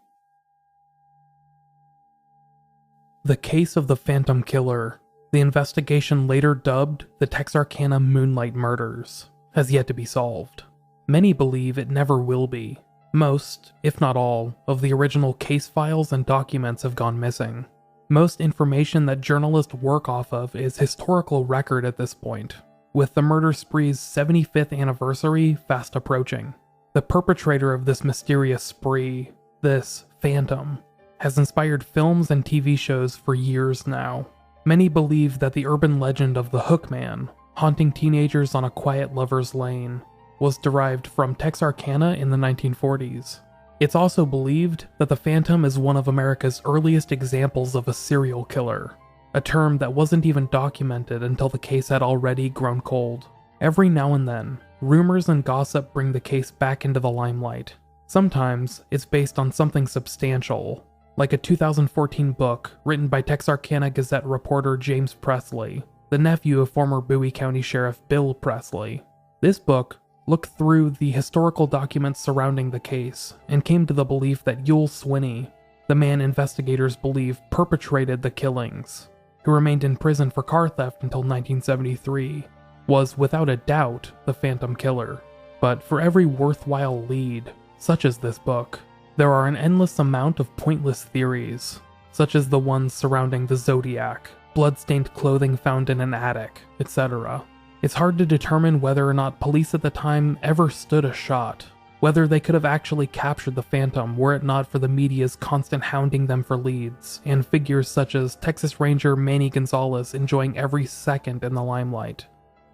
The case of the Phantom Killer, the investigation later dubbed the Texarkana Moonlight Murders, has yet to be solved. Many believe it never will be. Most, if not all, of the original case files and documents have gone missing. Most information that journalists work off of is historical record at this point, with the murder spree's 75th anniversary fast approaching. The perpetrator of this mysterious spree, this Phantom, has inspired films and TV shows for years now. Many believe that the urban legend of the Hookman haunting teenagers on a quiet lover's lane, was derived from Texarkana in the 1940s. It's also believed that the Phantom is one of America's earliest examples of a serial killer, a term that wasn't even documented until the case had already grown cold. Every now and then, rumors and gossip bring the case back into the limelight. Sometimes it's based on something substantial, like a 2014 book written by Texarkana Gazette reporter James Presley, the nephew of former Bowie County Sheriff Bill Presley. This book looked through the historical documents surrounding the case and came to the belief that Ewell Swinney, the man investigators believe perpetrated the killings, who remained in prison for car theft until 1973, was without a doubt the Phantom Killer. But for every worthwhile lead, such as this book, there are an endless amount of pointless theories, such as the ones surrounding the Zodiac, blood-stained clothing found in an attic, etc. It's hard to determine whether or not police at the time ever stood a shot, whether they could have actually captured the Phantom were it not for the media's constant hounding them for leads, and figures such as Texas Ranger Manny Gonzalez enjoying every second in the limelight.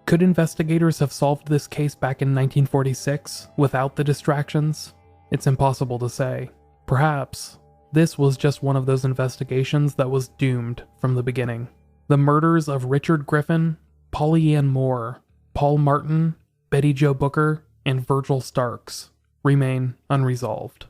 Could investigators have solved this case back in 1946 without the distractions? It's impossible to say. Perhaps this was just one of those investigations that was doomed from the beginning. The murders of Richard Griffin, Polly Ann Moore, Paul Martin, Betty Jo Booker, and Virgil Starks remain unresolved.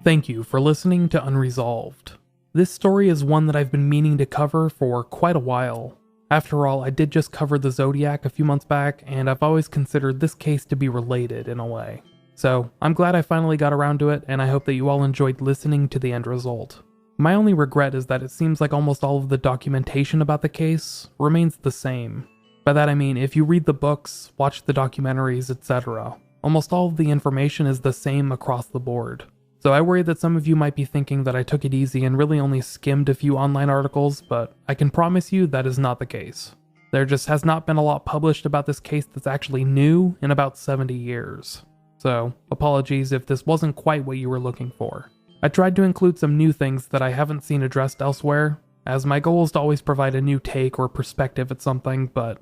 Thank you for listening to Unresolved. This story is one that I've been meaning to cover for quite a while. After all, I did just cover the Zodiac a few months back, and I've always considered this case to be related in a way. So, I'm glad I finally got around to it, and I hope that you all enjoyed listening to the end result. My only regret is that it seems like almost all of the documentation about the case remains the same. By that I mean, if you read the books, watch the documentaries, etc., almost all of the information is the same across the board. So I worry that some of you might be thinking that I took it easy and really only skimmed a few online articles, but I can promise you that is not the case. There just has not been a lot published about this case that's actually new in about 70 years. So, apologies if this wasn't quite what you were looking for. I tried to include some new things that I haven't seen addressed elsewhere, as my goal is to always provide a new take or perspective at something, but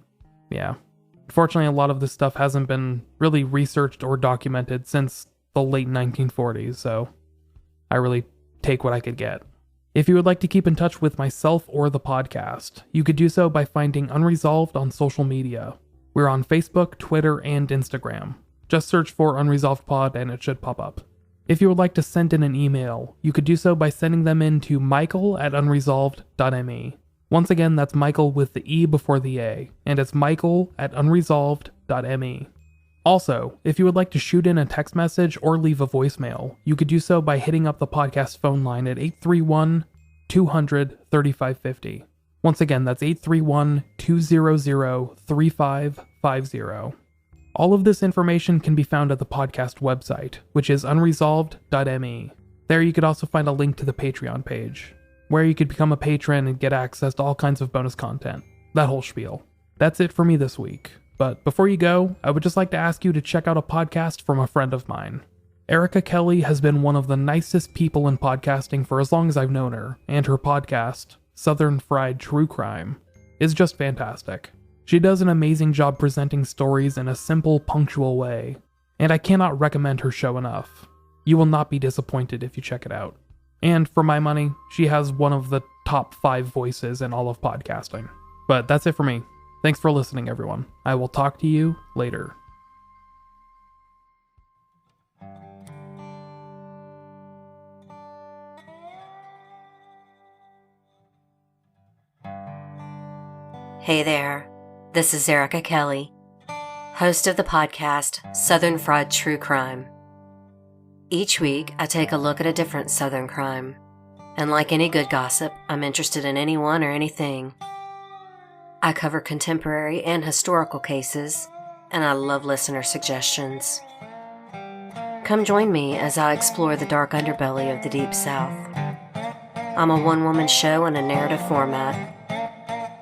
yeah. Unfortunately, a lot of this stuff hasn't been really researched or documented since the late 1940s, so I really take what I could get. If you would like to keep in touch with myself or the podcast, you could do so by finding Unresolved on social media. We're on Facebook, Twitter, and Instagram. Just search for Unresolved Pod and it should pop up. If you would like to send in an email, you could do so by sending them in to michael@unresolved.me. Once again, that's Michael with the E before the A, and it's michael@unresolved.me. Also, if you would like to shoot in a text message or leave a voicemail, you could do so by hitting up the podcast phone line at 831-200-3550. Once again, that's 831-200-3550. All of this information can be found at the podcast website, which is unresolved.me. There you could also find a link to the Patreon page, where you could become a patron and get access to all kinds of bonus content. That whole spiel. That's it for me this week. But before you go, I would just like to ask you to check out a podcast from a friend of mine. Erica Kelly has been one of the nicest people in podcasting for as long as I've known her, and her podcast, Southern Fried True Crime, is just fantastic. She does an amazing job presenting stories in a simple, punctual way, and I cannot recommend her show enough. You will not be disappointed if you check it out. And for my money, she has one of the top 5 voices in all of podcasting. But that's it for me. Thanks for listening, everyone. I will talk to you later. Hey there, this is Erica Kelly, host of the podcast Southern Fried True Crime. Each week, I take a look at a different Southern crime, and like any good gossip, I'm interested in anyone or anything. I cover contemporary and historical cases, and I love listener suggestions. Come join me as I explore the dark underbelly of the Deep South. I'm a one-woman show in a narrative format,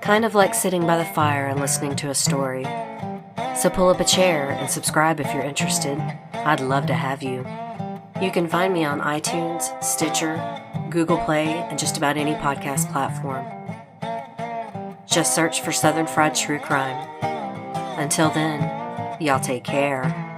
kind of like sitting by the fire and listening to a story. So pull up a chair and subscribe if you're interested. I'd love to have you. You can find me on iTunes, Stitcher, Google Play, and just about any podcast platform. Just search for Southern Fried True Crime. Until then, y'all take care.